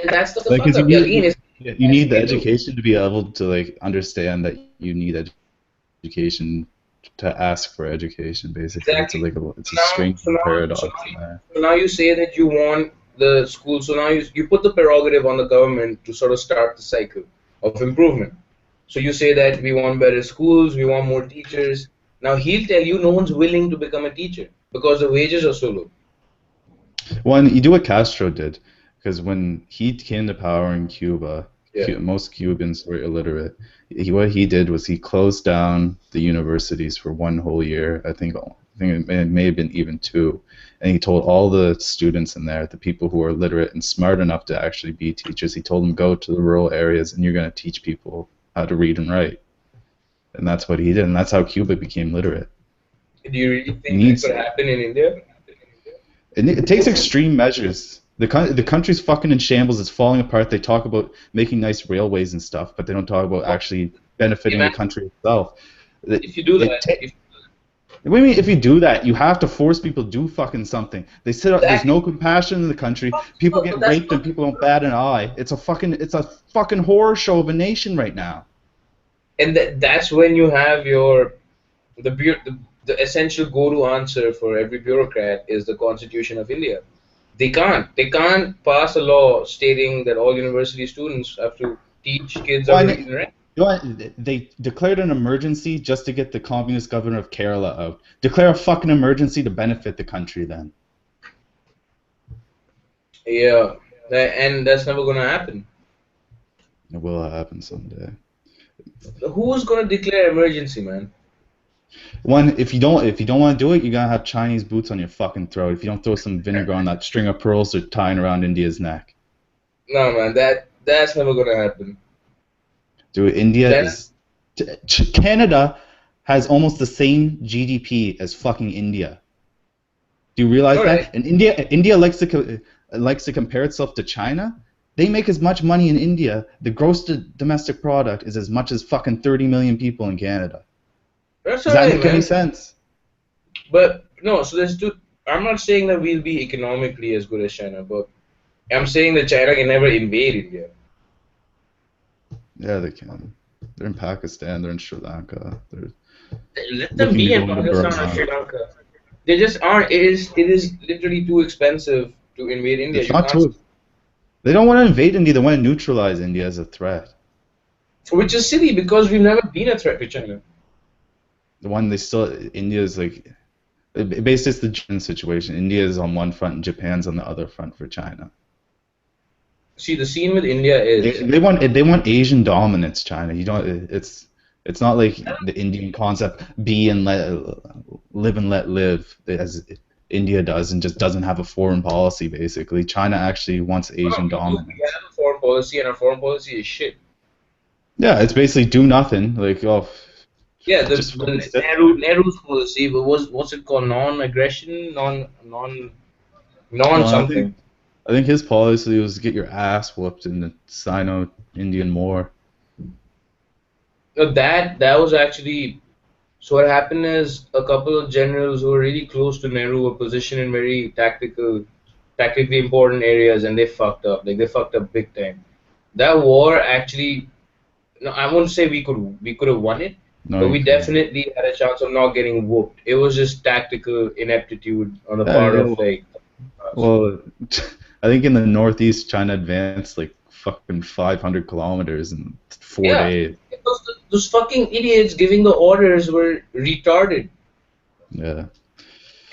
and that's the like, fuck 'cause up. Yeah, again, it's you as need the they do. education to be able to like understand that you need education to ask for education. Basically, Exactly. it's So a now, strange so now, so paradox in now, there. so now you say that you want the school. So now you put the prerogative on the government to sort of start the cycle of improvement. So you say that we want better schools, we want more teachers. Now he'll tell you no one's willing to become a teacher because the wages are so low. One, you do what Castro did, because when he came to power in Cuba, Yeah. Most Cubans were illiterate. What he did was he closed down the universities for one whole year. I think it may have been even two, and he told all the students in there, the people who are literate and smart enough to actually be teachers, he told them go to the rural areas and you're going to teach people how to read and write. And that's what he did, and that's how Cuba became literate. Do you really It think that needs could happen in India? it takes extreme measures. The country's fucking in shambles. It's falling apart. They talk about making nice railways and stuff, but they don't talk about actually benefiting the Imagine country itself. It, if you do it that. ta- what do you mean if you do that, you have to force people to do fucking something. They sit up. There's Exactly. no compassion in the country. People But get that's raped not. and people don't bat an eye. It's a fucking horror show of a nation right now. And that's when you have the essential go-to answer for every bureaucrat is the Constitution of India. They can't pass a law stating that all university students have to teach kids how Well, to read and write. you know what? They declared an emergency just to get the communist governor of Kerala out. Declare a fucking emergency to benefit the country then. Yeah, and that's never gonna happen. It will happen someday. Who's gonna declare emergency, man? If you don't want to do it, you're gonna have Chinese boots on your fucking throat. If you don't throw some vinegar on that string of pearls they're tying around India's neck. No, man, that's never gonna happen. Dude, India China, is Canada has almost the same GDP as fucking India. Do you realize all right. that? And India likes to compare itself to China. They make as much money in India. The gross domestic product is as much as fucking 30 million people in Canada. That's Does all that right, make any man. sense? But no, so there's two. I'm not saying that we'll be economically as good as China, but I'm saying that China can never invade India. Yeah, they can. They're in Pakistan. They're in Sri Lanka. They're Let them looking to be in go into Pakistan or Burma. Sri Lanka. They just aren't. It is literally too expensive to invade India. It's You not can't. too. They don't want to invade India. They want to neutralize India as a threat. Which is silly because we've never been a threat to China. The one they still India is like basically it's the Japan situation. India is on one front and Japan's on the other front for China. See, the scene with India They, is they want they want Asian dominance. China. You don't. It's not like the Indian concept be and let live and let live as India does and just doesn't have a foreign policy. Basically, China actually wants no, Asian we dominance. have a foreign policy, and our foreign policy is shit. Yeah, it's basically do nothing. Like Yeah, just the fucking sit there. Nehru's policy was what's it called? Non-aggression, non No, I think something. I think his policy was get your ass whooped in the Sino-Indian War. No, that was actually. So what happened is a couple of generals who were really close to Nehru were positioned in very tactically important areas, and they fucked up. Like they fucked up big time. That war actually, no, I won't say we could have won it, No, but you we couldn't. definitely had a chance of not getting whooped. It was just tactical ineptitude on the Yeah, part yeah, of like us. well, I think in the Northeast, China advanced like fucking 500 kilometers in four Yeah, days. because those fucking idiots giving the orders were retarded, Yeah.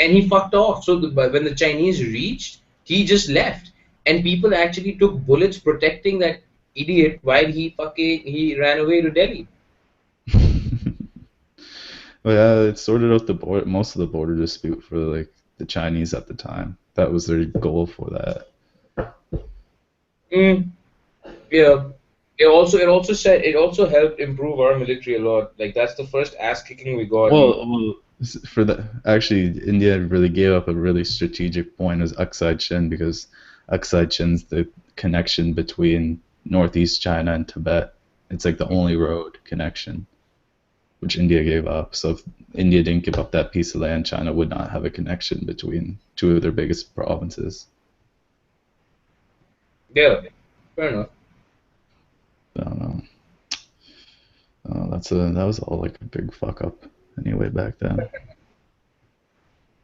and he fucked off. So but when the Chinese reached, he just left, and people actually took bullets protecting that idiot while he ran away to Delhi. Well, yeah, it sorted out the most of the border dispute for like the Chinese at the time. That was their goal for that. Mm, yeah. It also helped improve our military a lot. Like that's the first ass kicking we got. For the actually, India really gave up a really strategic point as Aksai Chin because Aksai Chin's the connection between Northeast China and Tibet. It's like the only road connection, which India gave up. So if India didn't give up that piece of land, China would not have a connection between two of their biggest provinces. Yeah, fair enough. I don't know. That was all like a big fuck up anyway back then.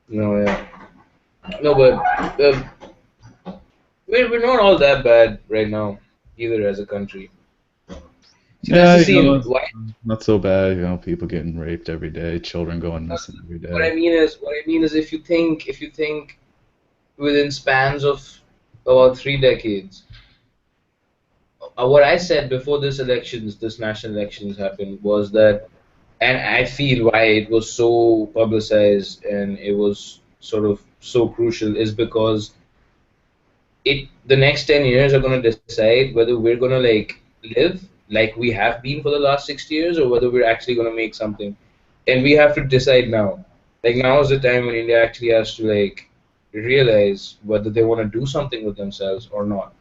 No, yeah. No, but we're not all that bad right now either as a country. See, that's Yeah, the scene. Why? not so bad. People getting raped every day, children going missing every What I day. mean is, if you think within spans of about 3 decades, what I said before this national elections happened was that, and I feel why it was so publicized and it was sort of so crucial is because the next 10 years are going to decide whether we're going to like live like we have been for the last 60 years or whether we're actually going to make something. And we have to decide now. Like now is the time when India actually has to like realize whether they want to do something with themselves or not.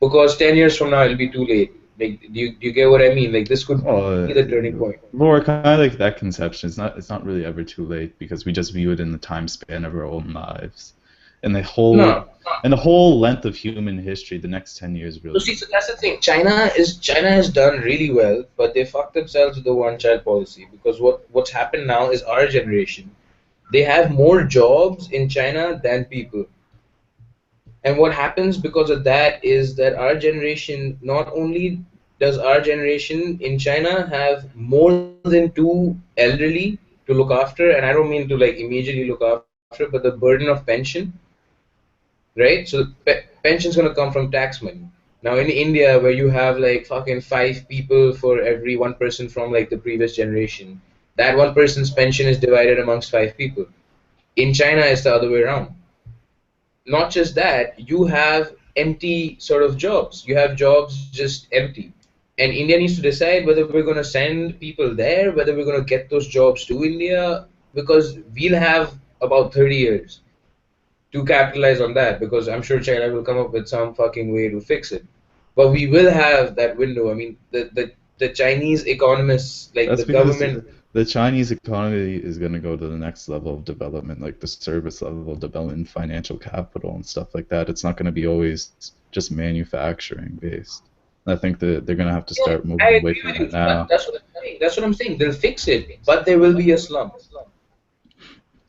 Because 10 years from now it'll be too late. Like do you get what I mean? Like this could be Oh, the turning point. more kind of like that conception. It's not really ever too late because we just view it in the time span of our own lives, and No. the whole length of human history. The next 10 years So really. see, so that's the thing. China has done really well, but they fucked themselves with the one-child policy because what's happened now is our generation. They have more jobs in China than people. And what happens because of that is that our generation, not only does our generation in China have more than two elderly to look after, and I don't mean to like immediately look after, but the burden of pension, right? So the pension's gonna come from tax money. Now in India, where you have like fucking five people for every one person from like the previous generation, that one person's pension is divided amongst five people. In China, it's the other way around. Not just that, you have empty sort of jobs. You have jobs just empty. And India needs to decide whether we're going to send people there, whether we're going to get those jobs to India, because we'll have about 30 years to capitalize on that, because I'm sure China will come up with some fucking way to fix it. But we will have that window. I mean, the Chinese economists, like That's the because government, the Chinese economy is going to go to the next level of development, like the service level of development, financial capital, and stuff like that. It's not going to be always just manufacturing based. I think that they're going to have to yeah, start I moving away agree from with you. that now. That's what I'm saying. That's what I'm saying. They'll fix it, but there will be a slump.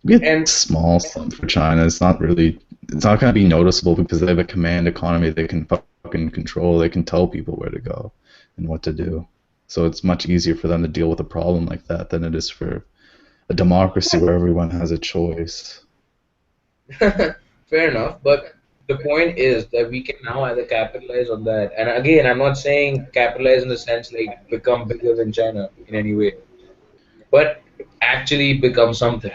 Be a And small sum for China. It's not going to be noticeable because they have a command economy they can fucking control. They can tell people where to go and what to do. So it's much easier for them to deal with a problem like that than it is for a democracy where everyone has a choice. fair enough, but the point is that we can now either capitalize on that. And again, I'm not saying capitalize in the sense like become bigger than China in any way, but actually become something,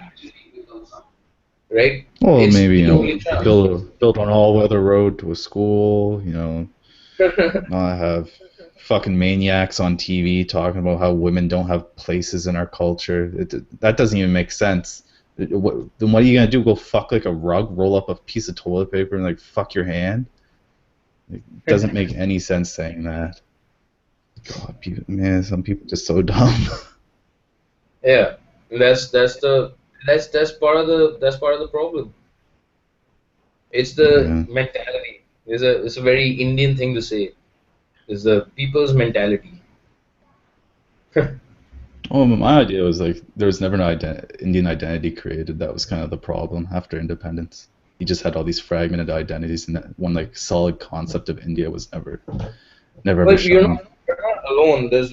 right? Well, It's maybe, the only chance. build an all-weather road to a school, not have fucking maniacs on TV talking about how women don't have places in our culture. That doesn't even make sense. Then what are you gonna do? Go fuck like a rug, roll up a piece of toilet paper, and like fuck your hand? It doesn't make any sense saying that. God, people, man, some people just so dumb. Yeah, that's part of the problem. It's the Yeah. mentality. It's a very Indian thing to say. It's the people's mentality. Oh, my idea was like there was never an Indian identity created. That was kind of the problem after independence. You just had all these fragmented identities, and that one like solid concept of India was never ever But shown. you're not alone. There's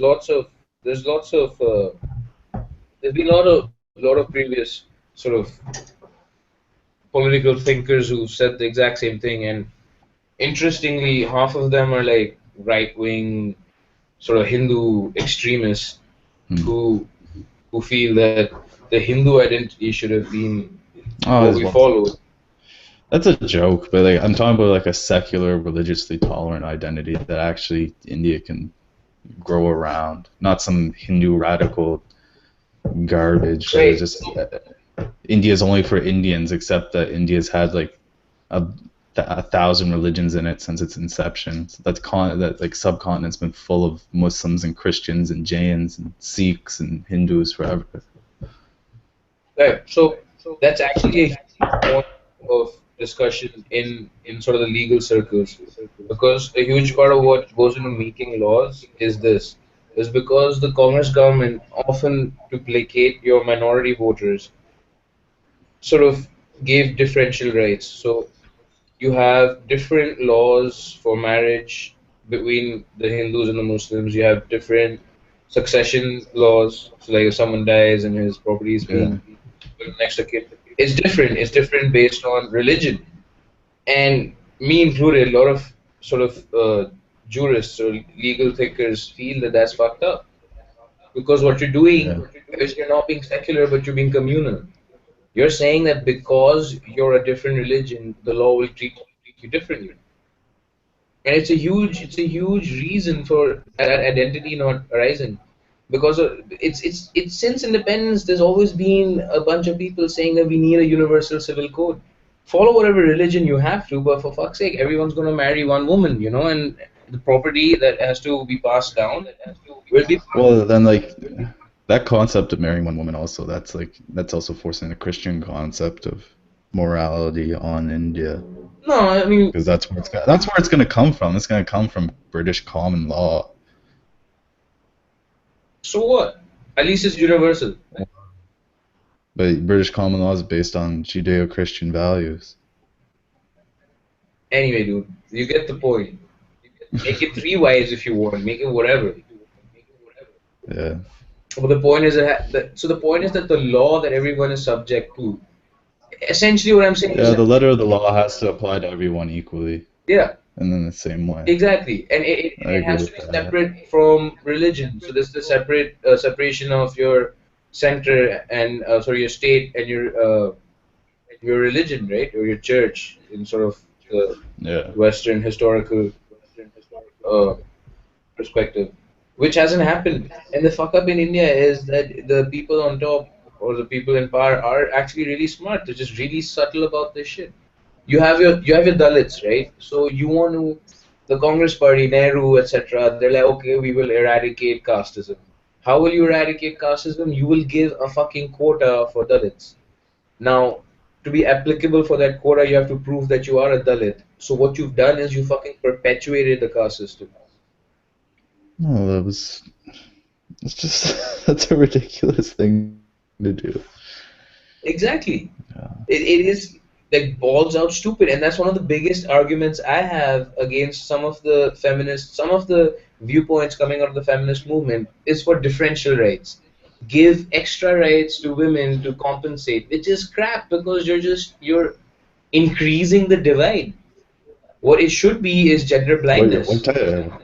been a lot of previous sort of political thinkers who said the exact same thing, and interestingly, half of them are like right wing sort of Hindu extremists Hmm. who feel that the Hindu identity should have been Oh, what as we well. followed. That's a joke, but like I'm talking about like a secular, religiously tolerant identity that actually India can grow around, not some Hindu radical garbage that is Right. just India's only for Indians, except that India's had like a, a thousand religions in it since its inception. So that like subcontinent's been full of Muslims and Christians and Jains and Sikhs and Hindus forever. Right. So that's actually a huge point of discussion in sort of the legal circles, because a huge part of what goes into making laws is because the Congress government, often to placate your minority voters, sort of gave differential rights. So you have different laws for marriage between the Hindus and the Muslims. You have different succession laws. So like if someone dies and his property is Yeah. being given next to kin, it's different. It's different based on religion. And me included, a lot of sort of jurists or legal thinkers feel that that's fucked up because what you're doing Yeah. is you're not being secular but you're being communal. You're saying that because you're a different religion, the law will treat you differently. And it's a huge reason for that identity not arising because it's since independence there's always been a bunch of people saying that we need a universal civil code. Follow whatever religion you have to, but for fuck's sake, everyone's going to marry one woman, and the property that has to be passed down will be. Well, then like that concept of marrying one woman also that's also forcing the Christian concept of morality on India No, I mean, because that's where it's gonna come from. It's gonna come from British common law. so what? At least it's universal. But British common law is based on Judeo-Christian values. Anyway, dude, you get the point. Make it three wives if you want. Make it whatever. Yeah. But the point is so the point is that the law that everyone is subject to. Essentially, what I'm saying is Yeah, the that, letter of the law has to apply to everyone equally, yeah, and in the same way. exactly, and I it agree has to with be that. separate from religion. So there's the separation of your center and sorry, your state and your religion, right, or your church in sort of the Yeah. Western historical uh, perspective, which hasn't happened. And the fuck up in India is that the people on top or the people in power are actually really smart. They're just really subtle about this shit. You have your Dalits, right? So you want to the Congress Party, Nehru, etc. They're like, okay, we will eradicate casteism. How will you eradicate casteism? You will give a fucking quota for Dalits. Now, to be applicable for that quota, you have to prove that you are a Dalit. So what you've done is you fucking perpetuated the caste system. No, it's just that's a ridiculous thing to do. Exactly. Yeah. It is like balls out stupid, and that's one of the biggest arguments I have against some of the viewpoints coming out of the feminist movement is for differential rights. Give extra rights to women to compensate, which is crap because you're increasing the divide. What it should be is gender What what blindness. type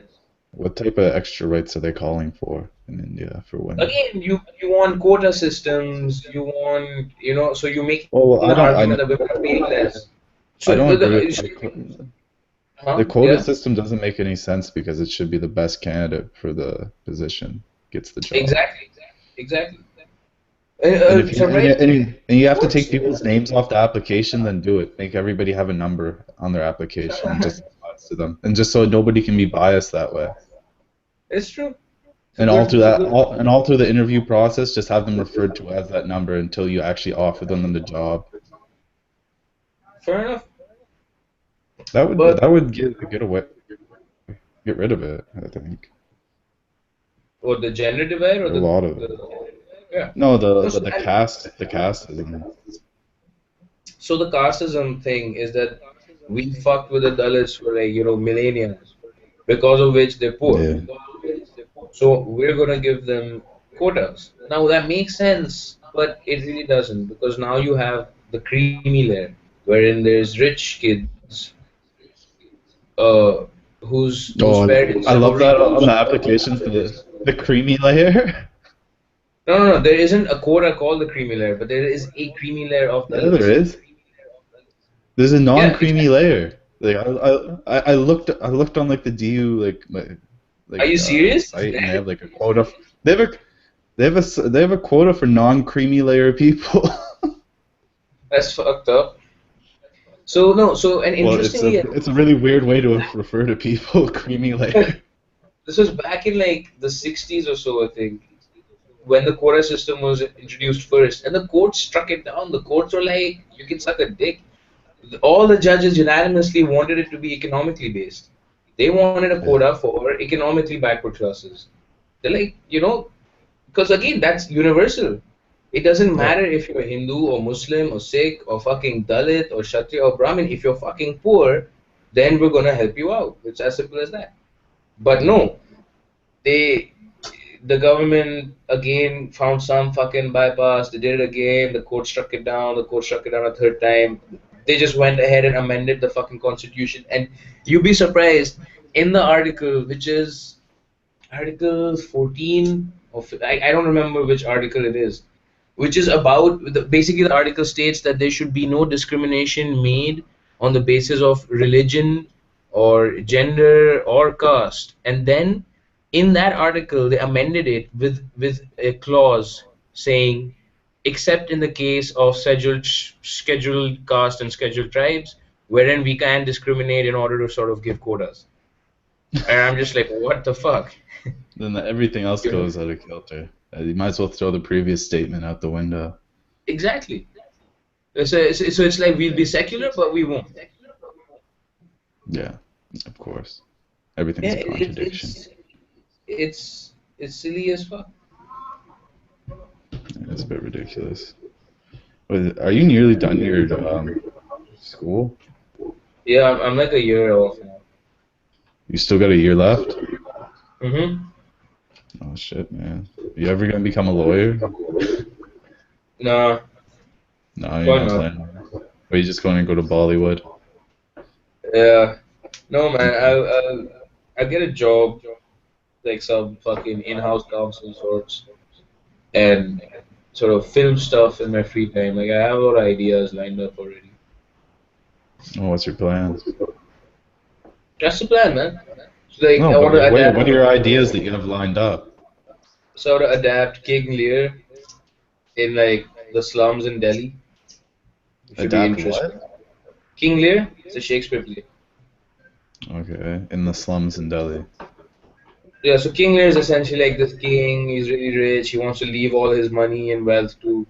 what type of extra rights are they calling for in India for women? Again, you want quota systems, you want, so you're making Well, an argument that women are paying less. I So don't agree with the huh? quota Yeah, system doesn't make any sense because it should be the best candidate for the position gets the job. exactly, exactly. And if you So right, and you have to take works. people's names off the application, then do it. Make everybody have a number on their application and just applies to them, and just so nobody can be biased that way. It's true. It's a And good, it's a good. all through the interview process, just have them referred to as that number until you actually offer them the job. Fair enough. That would But get rid of it. I think what the gender divide or a lot of it. yeah. No, No, so, the caste isn't. so the casteism thing is that we fucked with the Dalits for like millennia, because of which they're poor. Yeah. So we're gonna give them quotas. Now that makes sense, but it really doesn't because now you have the creamy layer, wherein there's rich kids, uh, whose Oh, parents I have love already that on the posted. applications, the creamy layer. No. There isn't a quota called the creamy layer, but there is a creamy layer of Yeah, there Dalits. is. There's a Yeah, non-creamy exactly. layer. Like I looked on like the DU Are you serious? site and they have like a quota. They have a they have a quota for non-creamy layer people. That's fucked up. So no, so and Well, interestingly, it's a really weird way to refer to people, creamy layer. this was back in like the 60s or so, I think, when the quota system was introduced first, and the courts struck it down. The courts were like, you can suck a dick. All the judges unanimously wanted it to be economically based. They wanted a Yeah, quota for economically backward classes. They're like, because again, that's universal. It doesn't yeah, matter if you're Hindu or Muslim or Sikh or fucking Dalit or Kshatriya or Brahmin. If you're fucking poor, then we're gonna help you out. It's as simple as that. But yeah. no, they, the government again found some fucking bypass. They did it again. The court struck it down. The court struck it down a third time. They just went ahead and amended the fucking constitution. And you'd be surprised. in the article, which is Article 14 of I don't remember which article it is, which is about basically the article states that there should be no discrimination made on the basis of religion or gender or caste. And then in that article they amended it with a clause saying, except in the case of scheduled caste and scheduled tribes, wherein we can discriminate in order to sort of give quotas. And I'm just like, what the fuck? Then everything else goes out of kilter. You might as well throw the previous statement out the window. Exactly. So it's like we'll be secular, but we won't. Yeah, of course. Everything's a contradiction. It's silly as fuck. It's a bit ridiculous. Are you nearly done your school? Yeah, I'm like a year off now. You still got a year left? Mm-hmm. Oh shit, man. You ever gonna become a lawyer? No. No, you're not planning. Or are you just going to go to Bollywood? Yeah. No, man. I get a job, like some fucking in-house counsel sorts, and sort of film stuff in my free time. Like I have a lot of ideas lined up already. Oh, what's your plan? That's the plan, man. So, like No, I want to adapt. what are your ideas that you have lined up? Sort of adapt King Lear in like the slums in Delhi. Should be Adapt interesting. what? King Lear, it's a Shakespeare play. Okay, in the slums in Delhi. Yeah, so King Lear is essentially like this king. He's really rich. He wants to leave all his money and wealth to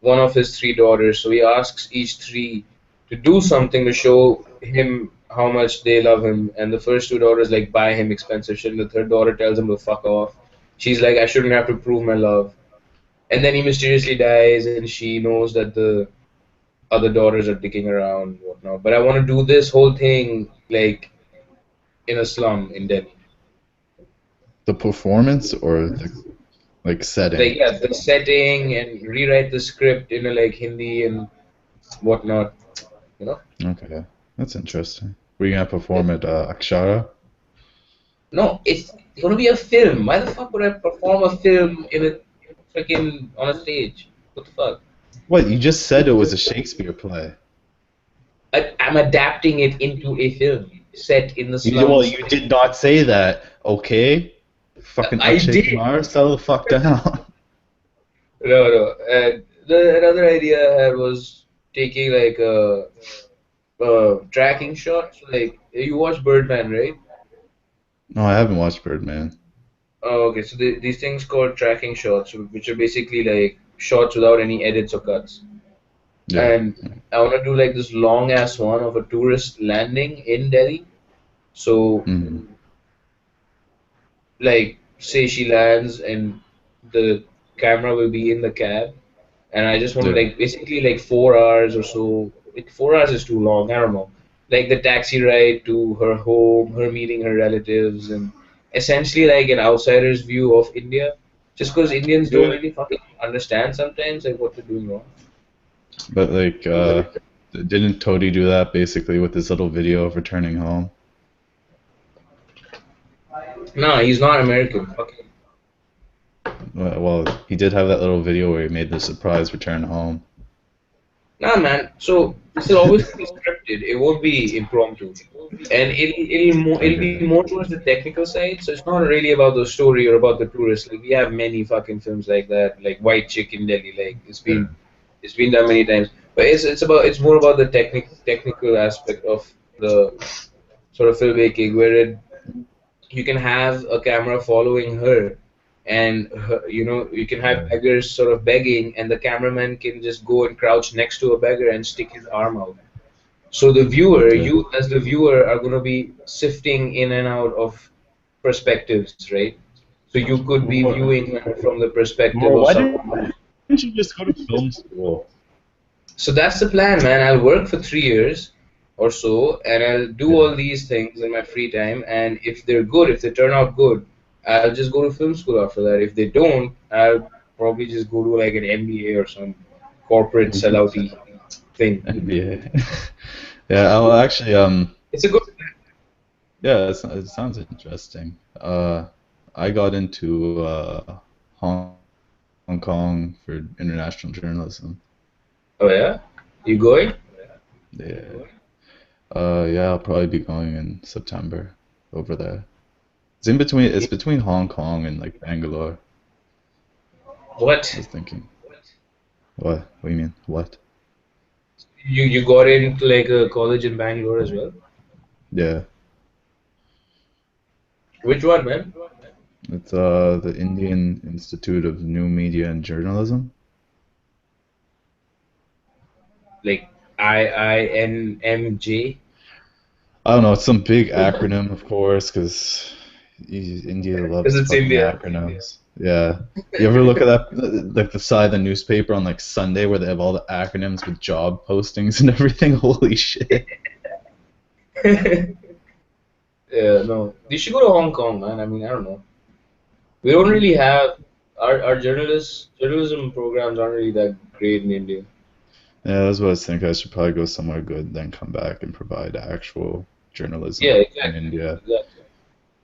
one of his three daughters. So he asks each three to do something to show him how much they love him. And the first two daughters like buy him expensive shit. And the third daughter tells him to fuck off. She's like, I shouldn't have to prove my love. And then he mysteriously dies, and she knows that the other daughters are dicking around and whatnot. But I want to do this whole thing like in a slum in Delhi. The performance or the setting? Like yeah, the setting and rewrite the script in a like Hindi and whatnot, you know? Okay, that's interesting. Were you gonna perform at Akshara? No, it's gonna be a film. Why the fuck would I perform a film in a freaking on a stage? What the fuck? What, you just said it was a Shakespeare play. I'm adapting it into a film set in the slums. Well, you did not say that, okay? Fucking I Akshay did. Kumar, settle the fuck down. No. And another idea I had was taking like a tracking shot. So, like you watch Birdman, right? No, I haven't watched Birdman. Oh, okay. So these things called tracking shots, which are basically like shots without any edits or cuts. Yeah. And I want to do like this long ass one of a tourist landing in Delhi. So, like, say she lands and the camera will be in the cab, and I just want to like basically like 4 hours or so. Like 4 hours is too long. I don't know. Like the taxi ride to her home, her meeting her relatives, and essentially like an outsider's view of India. Just because Indians don't really fucking understand sometimes like what they're doing wrong. But like, didn't Todi do that basically with his little video of returning home? No, he's not American. Fuck him. Well, he did have that little video where he made the surprise return home. Nah, man. So this will always be scripted. It won't be impromptu, and it'll be more towards the technical side. So it's not really about the story or about the tourists. Like we have many fucking films like that, like White Chick in Delhi. Like it's been done many times. But it's more about the technical aspect of the sort of filmmaking, where you can have a camera following her. And you can have beggars sort of begging, and the cameraman can just go and crouch next to a beggar and stick his arm out. So the viewer, you as the viewer, are going to be sifting in and out of perspectives, right? So you could be viewing from the perspective of someone. Why didn't you just go to film school? So that's the plan, man. I'll work for 3 years or so, and I'll do all these things in my free time. And if they're good, if they turn out good, I'll just go to film school after that. If they don't, I'll probably just go to like an MBA or some corporate sellouty thing. MBA. Yeah, I'll actually It's a good. Yeah, it sounds interesting. I got into Hong Kong for international journalism. Oh yeah, you going? Yeah. Yeah, I'll probably be going in September over there. It's between Hong Kong and like Bangalore. I What? was thinking. What? What do you mean? What? You got into like a college in Bangalore as well? Yeah. Which one, man? It's the Indian Institute of New Media and Journalism. Like IINMJ? I don't know, it's some big acronym, of course, because India Because loves it's fucking India. acronyms. Yeah. You ever look at that, like the side of the newspaper on like Sunday where they have all the acronyms with job postings and everything? Holy shit. Yeah, no. You should go to Hong Kong, man. I mean, I don't know. We don't really have our journalism programs aren't really that great in India. Yeah, that's what I was thinking. I should probably go somewhere good, then come back and provide actual Yeah, journalism in exactly. India. Exactly.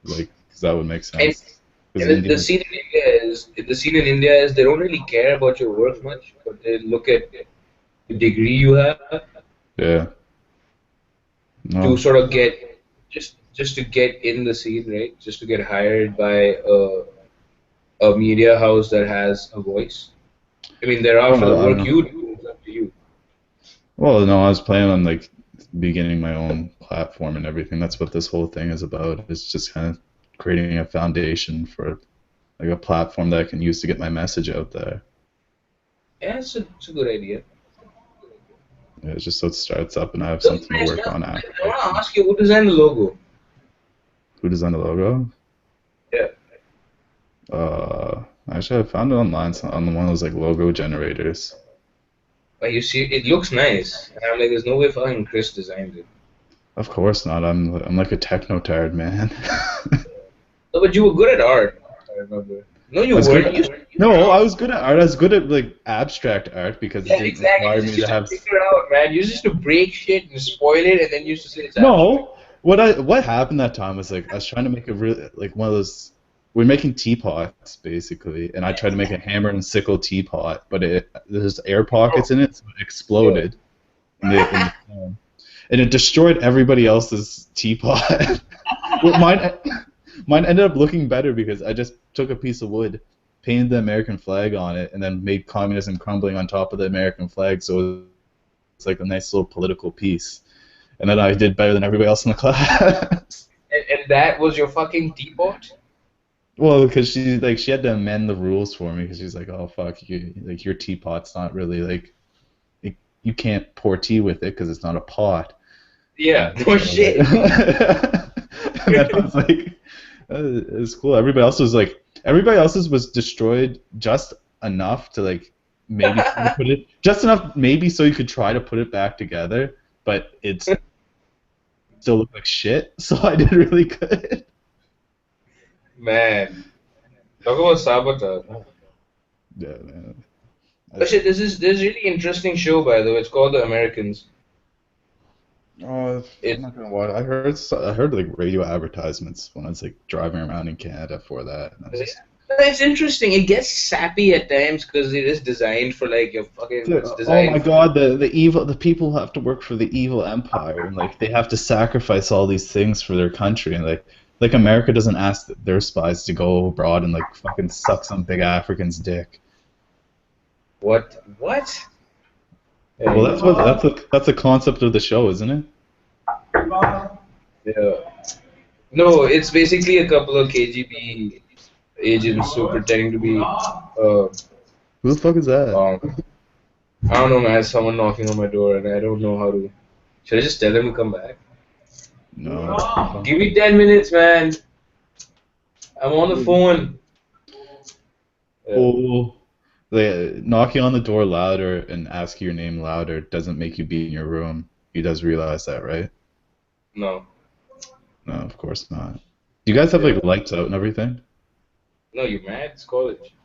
Like, 'cause that would make And sense. Because and the Indian, scene in India is the scene in India is they don't really care about your work much, but they look at the degree you have yeah, to no, sort of get just to get in the scene, right? Just to get hired by a media house that has a voice. I mean, they're out for the well, I don't work know. you do. It's up to you. Well, no, I was planning on like beginning my own platform and everything. That's what this whole thing is about. It's just kind of creating a foundation for like a platform that I can use to get my message out there. Yeah, it's a good idea. Yeah, it's just so it starts up and I have Looks something to nice, work man. on I want afterwards. to ask you, who designed the logo? Who designed the logo? Yeah. Actually, I found it online on one of those like logo generators. Like you see, it looks nice. And I'm like, there's no way fucking Chris designed it. Of course not. I'm like a techno tard man. No, but you were good at art. I remember. No, I you was good. weren't. You No, I was good at art. I was good at like abstract art because it yeah, didn't exactly. require You just me used to to have. figure out, man. You just used to break shit and spoil it, and then you used to say it's abstract. No, what happened that time was like I was trying to make a really like one of those. We're making teapots basically, and I tried to make a hammer and sickle teapot, but there's air Oh, pockets in it, so it yeah. exploded in the can, and it destroyed everybody else's teapot. Well, mine ended up looking better because I just took a piece of wood, painted the American flag on it, and then made communism crumbling on top of the American flag, so it's like a nice little political piece. And then I did better than everybody else in the class. And that was your fucking teapot? Well, because she had to amend the rules for me because she's like, oh fuck you, like your teapot's not really like you can't pour tea with it because it's not a pot. Yeah, And no I was like, shit. and then I was like, it's cool. Everybody else's was destroyed just enough to like maybe try to put it just enough maybe so you could try to put it back together, but it still looked like shit. So I did really good. Man, talk about sabotage. Yeah, man. Oh shit, this really interesting show by the way. It's called The Americans. I'm It's not gonna watch. I heard like radio advertisements when I was like driving around in Canada for that, and I was just it's interesting. It gets sappy at times because it is designed for like your fucking. dude, It's oh my designed for. god, the people who have to work for the evil empire, and like they have to sacrifice all these things for their country, and like America doesn't ask their spies to go abroad and like fucking suck some big African's dick. What? What? Well, Anyway, that's the concept of the show, isn't it? yeah. No, it's basically a couple of KGB agents who are pretending to be. Who the fuck is that? I don't know, man. Someone knocking on my door, and I don't know how to. Should I just tell them to come back? No. Give me 10 minutes, man. I'm on the phone. Yeah. Oh, knocking on the door louder and asking your name louder doesn't make you be in your room. He does realize that, right? No. No, of course not. Do you guys have Yeah. like lights out and everything? No, you mad? It's college.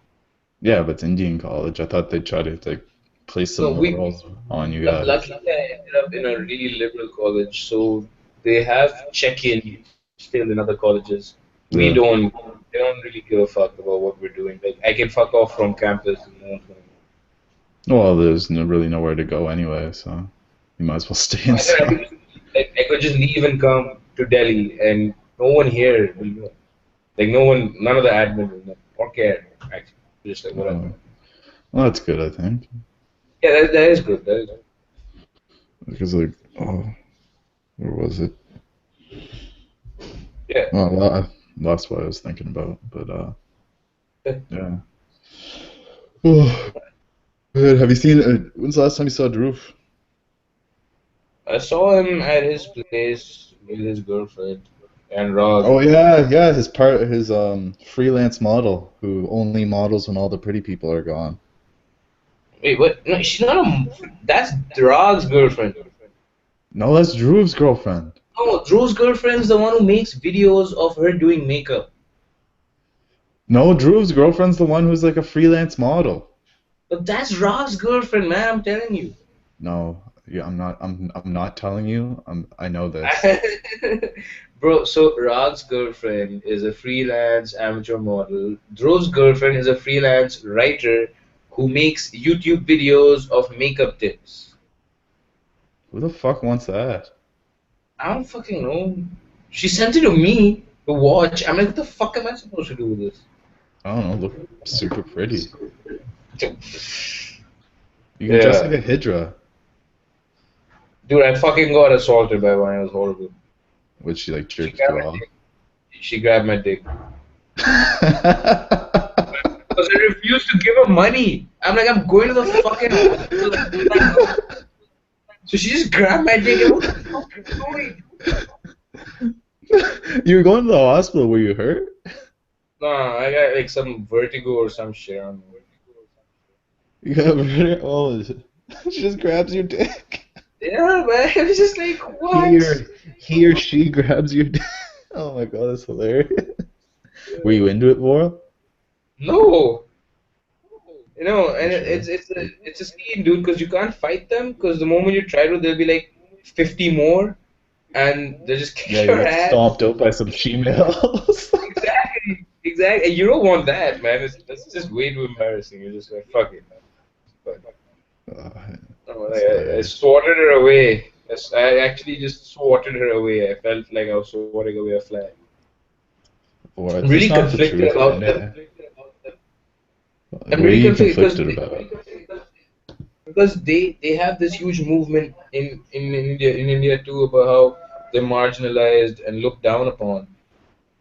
Yeah, but it's Indian college. I thought they'd try to like place some No, we. morals on you guys. Luckily, I ended up in a really liberal college, so they have check-in. still in other colleges. We Yeah. don't. They don't really give a fuck about what we're doing. Like I can fuck off from campus and no one's gonna know. Well, there's really nowhere to go anyway, so you might as well stay Either I inside. could like I could just leave and come to Delhi and no one here will know. Like no one, none of the admin will know or care. Actually, just like whatever. Oh, well, that's good, I think, Yeah, that is good. That is good. because like, oh, where was it? Yeah. Oh, well, that's what I was thinking about, but yeah. Oh, good. Have you seen? When's the last time you saw Dhruv? I saw him at his place with his girlfriend and Rag. Oh yeah, yeah. His freelance model who only models when all the pretty people are gone. Wait, what? No, she's not a. That's Rag's girlfriend. No, that's Dhruv's girlfriend. No, Drew's girlfriend's the one who makes videos of her doing makeup. No, Dhruv's girlfriend's the one who's like a freelance model. But that's Rag's girlfriend, man. I'm telling you. No, yeah, I'm not. I'm not telling you. I know this. Bro, so Rag's girlfriend is a freelance amateur model. Drew's girlfriend is a freelance writer who makes YouTube videos of makeup tips. Who the fuck wants that? I don't fucking know. She sent it to me to watch. I'm like, what the fuck am I supposed to do with this? I don't know. Look super pretty. You can dress like Yeah. a Hydra. Dude, I fucking got assaulted by one. It was horrible. Which she like She jerked grabbed you my off. dick. She grabbed my dick. Because I refused to give her money. I'm like, I'm going to the fucking hospital. So she just grabbed my dick and what the fuck are you doing? You were going to the hospital. Were you hurt? No, I got like some vertigo or some shit. I don't know. You got hurt? Oh, she just grabs your dick. Yeah, man. I was just like, what? He or she grabs your dick. Oh my god, that's hilarious. Were you into it, Vohra? No. You know, You and sure? it's a scene, dude, because you can't fight them. Because the moment you try to, there'll be like 50 more, and they'll just Yeah, kick you your get ass. stomped out by some females. Exactly, exactly. And you don't want that, man. That's just way too embarrassing. You're just like, fuck it. But, Uh, no, that's I hilarious. swatted her away. Yes, I actually just swatted her away. I felt like I was swatting away a flag. Or I'm it's just really not the conflicted truth, about man. them. I'm What are really you conflicted conflicted about? because they have this huge movement in India too about how they're marginalized and looked down upon.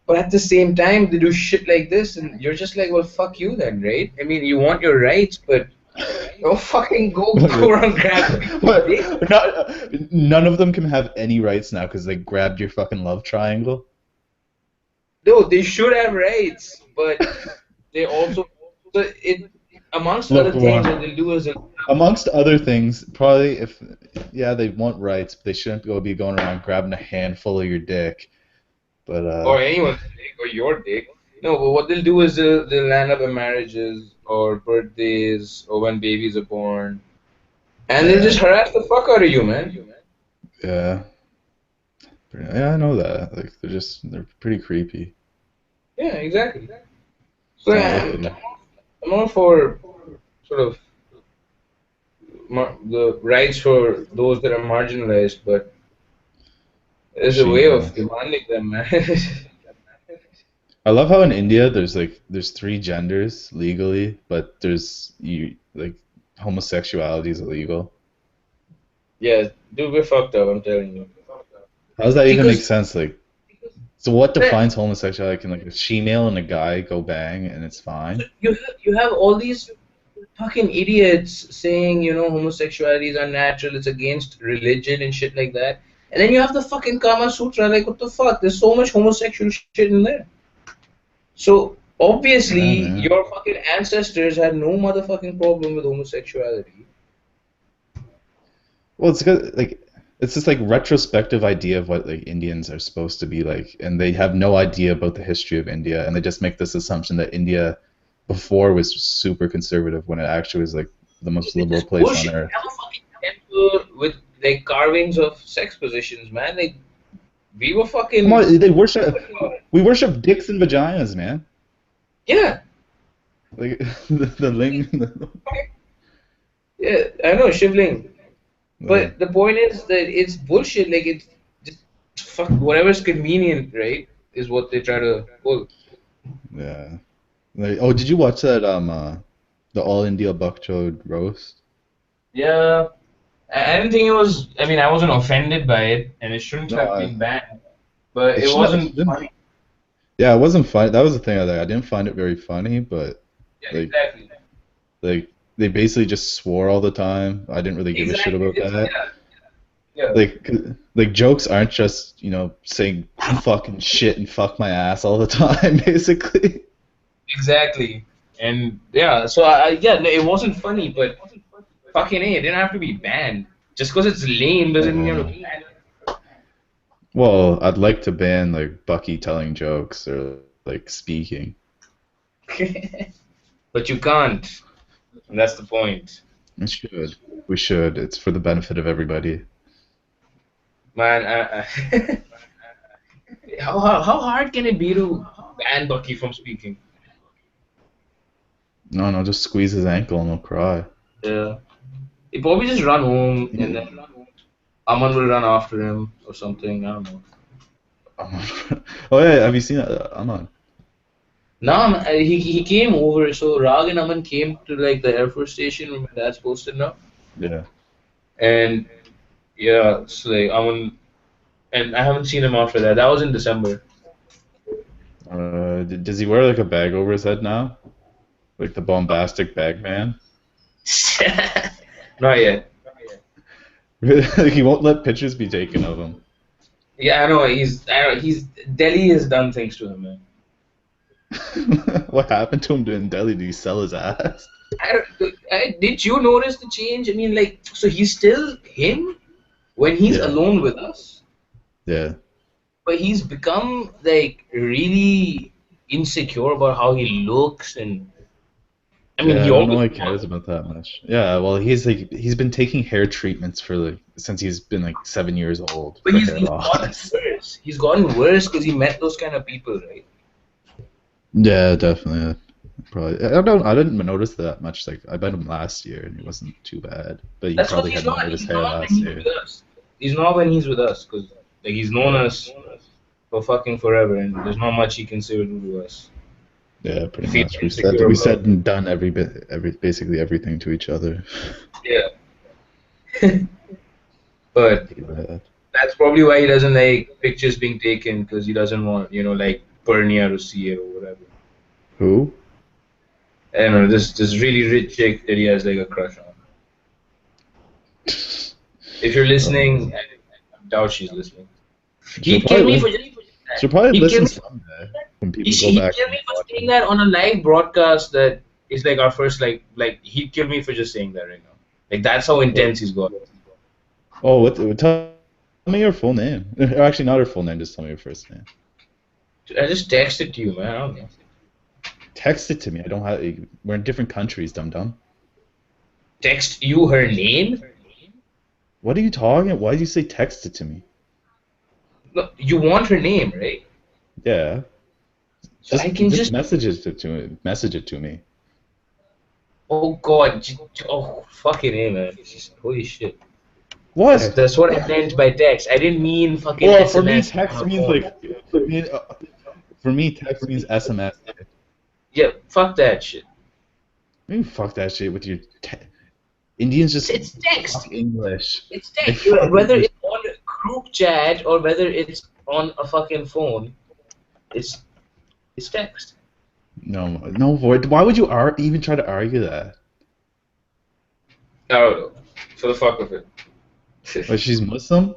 But at the same time, they do shit like this, and you're just like, well, fuck you then, right? I mean, you want your rights, but don't fucking go around grabbing people's dick. What? None of them can have any rights now because they grabbed your fucking love triangle. No, they should have rights, but they also so it amongst Look, other things Warren, what they'll do is amongst other things, probably if yeah, they want rights, but they shouldn't be going around grabbing a handful of your dick. But or anyone's dick or your dick. No, but what they'll do is they'll land up in marriages or birthdays or when babies are born, and they'll just yeah, harass the fuck out of you, man. yeah, yeah, I know that. Like they're pretty creepy. Yeah, exactly. It's So not yeah, like I'm all for sort of the rights for those that are marginalized, but there's a way of machine. demanding them, man. I love how in India there's three genders legally, but there's you like homosexuality is illegal. Yeah, dude, we're fucked up. I'm telling you. How does that even make Because sense? Like, so what that- defines homosexuality? Can like a female and a guy go bang and it's fine? you have all these fucking idiots saying, homosexuality is unnatural, it's against religion and shit like that. And then you have the fucking Kama Sutra, like what the fuck? There's so much homosexual shit in there. So Yeah, obviously man. your fucking ancestors had no motherfucking problem with homosexuality. Well, it's good. Like, it's this like retrospective idea of what like Indians are supposed to be like, and they have no idea about the history of India, and they just make this assumption that India before was super conservative when it actually was like the most It's liberal just place on bullshit. You earth. have a fucking temple with like carvings of sex positions, man. Like We were Come fucking. on, we worship dicks and vaginas, man. Yeah, Like the ling. yeah, I know, shivling. The, But the point is that it's bullshit. Like it's just fuck whatever's convenient, right? Is what they try to pull. yeah. Like, oh, did you watch that the All India Buck Chode roast? Yeah, I didn't think it was. I mean, I wasn't offended by it, and it shouldn't No, have been banned. But it it shouldn't. wasn't funny. Yeah, it wasn't funny. That was the thing. I didn't find it very funny, but Yeah, like exactly. like they basically just swore all the time. I didn't really give a shit Exactly. about that. Yeah, yeah. Like like jokes aren't just, saying fucking shit and fuck my ass all the time, basically. Exactly. And yeah, so yeah, no, it wasn't funny, but fucking A, it didn't have to be banned. Just because it's lame doesn't mean you have Uh, to ban well, I'd like to ban like Bucky telling jokes or like speaking. it. But you can't. And that's the point. We should. We should. It's for the benefit of everybody. Man, how hard can it be to ban Bucky from speaking? No, no, just squeeze his ankle and he'll cry. Yeah. He probably just run home and Yeah. then Aman will run after him or something. I don't know. Oh yeah, have you seen that? I'm on. No, he came over. So Rag and Aman came to like the Air Force station where my dad's posted now. Yeah. And yeah, so like Aman, and I haven't seen him after that. That was in December. Does he wear like a bag over his head now? Like the bombastic bag man? Not yet. Like he won't let pictures be taken of him. Yeah, I know. He's Delhi has done things to him, man. What happened to him in Delhi? Did he sell his ass? Did you notice the change? I mean, like, so he's still him when he's Yeah. alone with us, Yeah. but he's become like really insecure about how he looks, and I mean, Yeah, he I don't know always why he was, cares about that much. Yeah, well, he's been taking hair treatments for like since he's been like 7 years old but for he's hair he's gotten loss. worse. He's gotten worse because he met those kind of people, right? Yeah, definitely. Probably. I didn't notice that much. Like I met him last year and he wasn't too bad. But he That's what probably he's had more not. of his He's hair not when last he's year. with us. He's not when he's with us because like he's known Yeah. us for fucking forever, and there's not much he can say or do to us. Yeah, pretty If he's much. insecure We about. said and done basically everything to each other. Yeah. But Yeah. that's probably why he doesn't like pictures being taken because he doesn't want, like Pernia to see it or whatever. Who? I don't know, this really rich chick that he has like a crush on. If you're Oh, listening, I doubt she's listening. she'll He'd kill probably me for listen. just saying that. She'll probably He'd kill listen me. someday when He, people go he'd back kill and me for watch saying it. that on a live broadcast that is like our first like he'd kill me for just saying that right now. Like that's how What? intense he's got. Oh, tell me your full name. Or actually, not her full name. Just tell me your first name. I just texted to you, man. I don't know. Text it to me. I don't have. We're in different countries, dum dum. Text you her name? What are you talking? Why did you say text it to me? Look, you want her name, right? Yeah, So I can just just. message it to me. Message it to me. Oh God! Oh fucking A, man! Holy shit! What? That's what I meant by text. I didn't mean fucking Well, for me, SMS text on a means phone. like for me. For me, text means SMS. Yeah, fuck that shit. You fuck that shit with your. Indians just It's text. fuck English. It's They text. fuck Whether English. it's on a group chat or whether it's on a fucking phone, it's it's text. No, no, void. Why would you even try to argue that? I don't know. For the fuck of it. Like she's Muslim?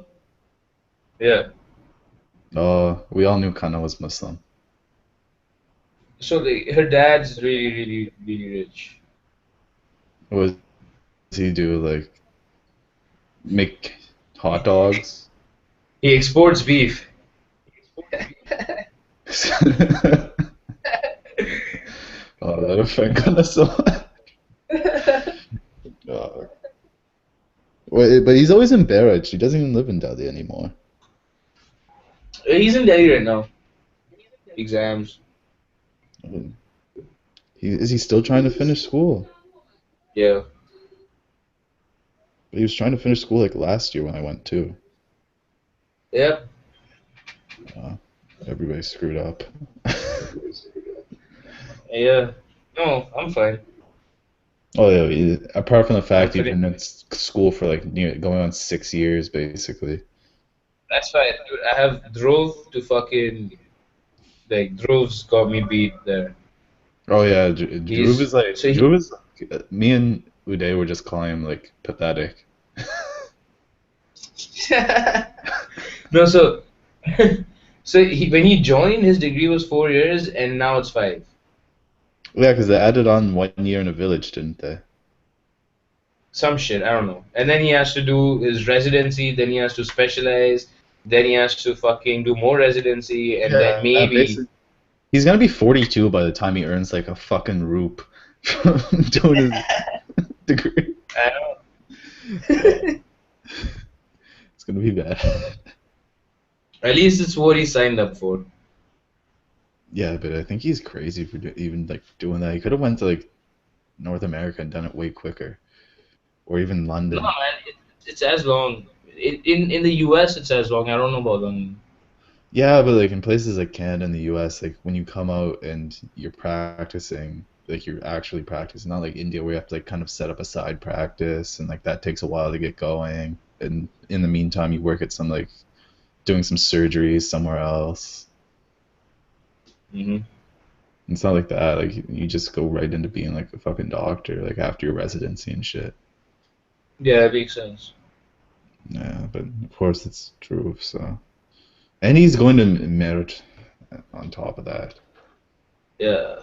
Yeah. Oh, we all knew Kana was Muslim. So her dad's really, really, really rich. What does he do? Like make hot dogs? He exports beef. Oh, that offend Kana so much. Oh. Wait, but he's always in Barrage. He doesn't even live in Delhi anymore. He's in Delhi right now. Exams. Is he still trying to finish school? Yeah. He was trying to finish school like last year when I went too. Yep. Uh, Everybody screwed up. Yeah. No, I'm fine. Oh yeah, apart from the I'm fact he'd feeling. been in school for like near going on 6 years basically. That's fine, dude. I have drove to fucking like Dhruv got me beat there. Oh yeah, He's so he Dhruv is me and Uday were just calling him like pathetic. no so when he joined his degree was 4 years and now it's 5. Yeah, because they added on 1 year in a village, didn't they? Some shit, I don't know. And then he has to do his residency, then he has to specialize, then he has to fucking do more residency, and then Yeah, maybe basically. He's gonna be 42 by the time he earns like a fucking roop from doing his degree. I Yeah, don't know. it's gonna be bad. At least it's what he signed up for. Yeah, but I think he's crazy for even like doing that. He could have went to like North America and done it way quicker, or even No, London. man, it's as long. In the US, it's as long. I don't know about London. Yeah, but like in places like Canada and the US, like when you come out and you're practicing, like you're actually practicing, not like India where you have to like kind of set up a side practice and like that takes a while to get going. And in the meantime, you work at some like doing some surgeries somewhere else. Hmm. It's not like that. Like you just go right into being like a fucking doctor, like after your residency and shit. Yeah, it makes sense. Yeah, but of course it's true. So, and he's going to merit on top of that. Yeah.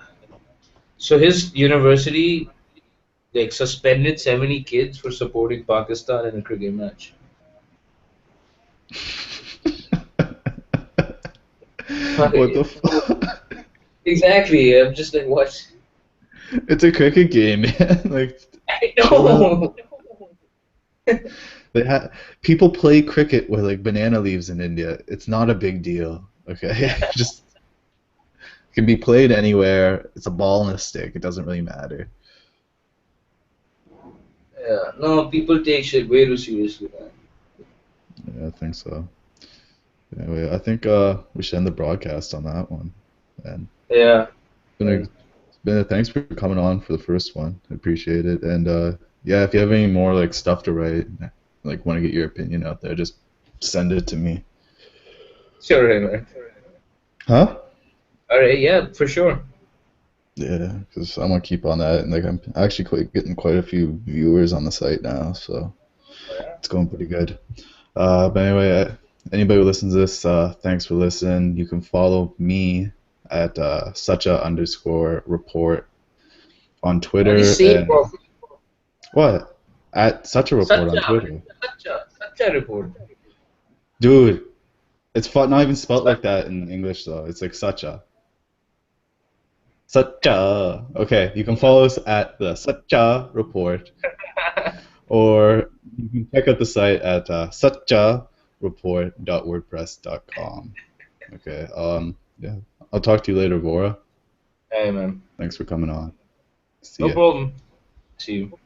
So his university like suspended 70 kids for supporting Pakistan in a cricket match. What the Fuck. fuck? Exactly. I'm just like, what? It's a cricket game, man. Like, I chill out. know. They ha People play cricket with like banana leaves in India. It's not a big deal. Okay, just it can be played anywhere. It's a ball and a stick. It doesn't really matter. Yeah. No, people take shit way too seriously, man. Yeah, I think so. Anyway, I think we should end the broadcast on that one. And Yeah. it's been a thanks for coming on for the first one. I appreciate it. And yeah, if you have any more like stuff to write, like want to get your opinion out there, just send it to me. Sure, man. Huh? All right. Yeah, for sure. Yeah, because I want to keep on that, and like I'm actually getting quite a few viewers on the site now, so it's going pretty good. But anyway, anybody who listens to this, thanks for listening. You can follow me at Saccha underscore report on And the Twitter same and problem. what? At Saccha report on Saccha. Twitter. Saccha report. Dude, it's not even spelled like that in English though. It's like Saccha. Saccha. Okay, you can follow us at the Saccha report, or you can check out the site at satchareport.wordpress.com. Okay. Yeah. I'll talk to you later, Vohra. Hey, man. Thanks for coming on. See No ya. problem. See you.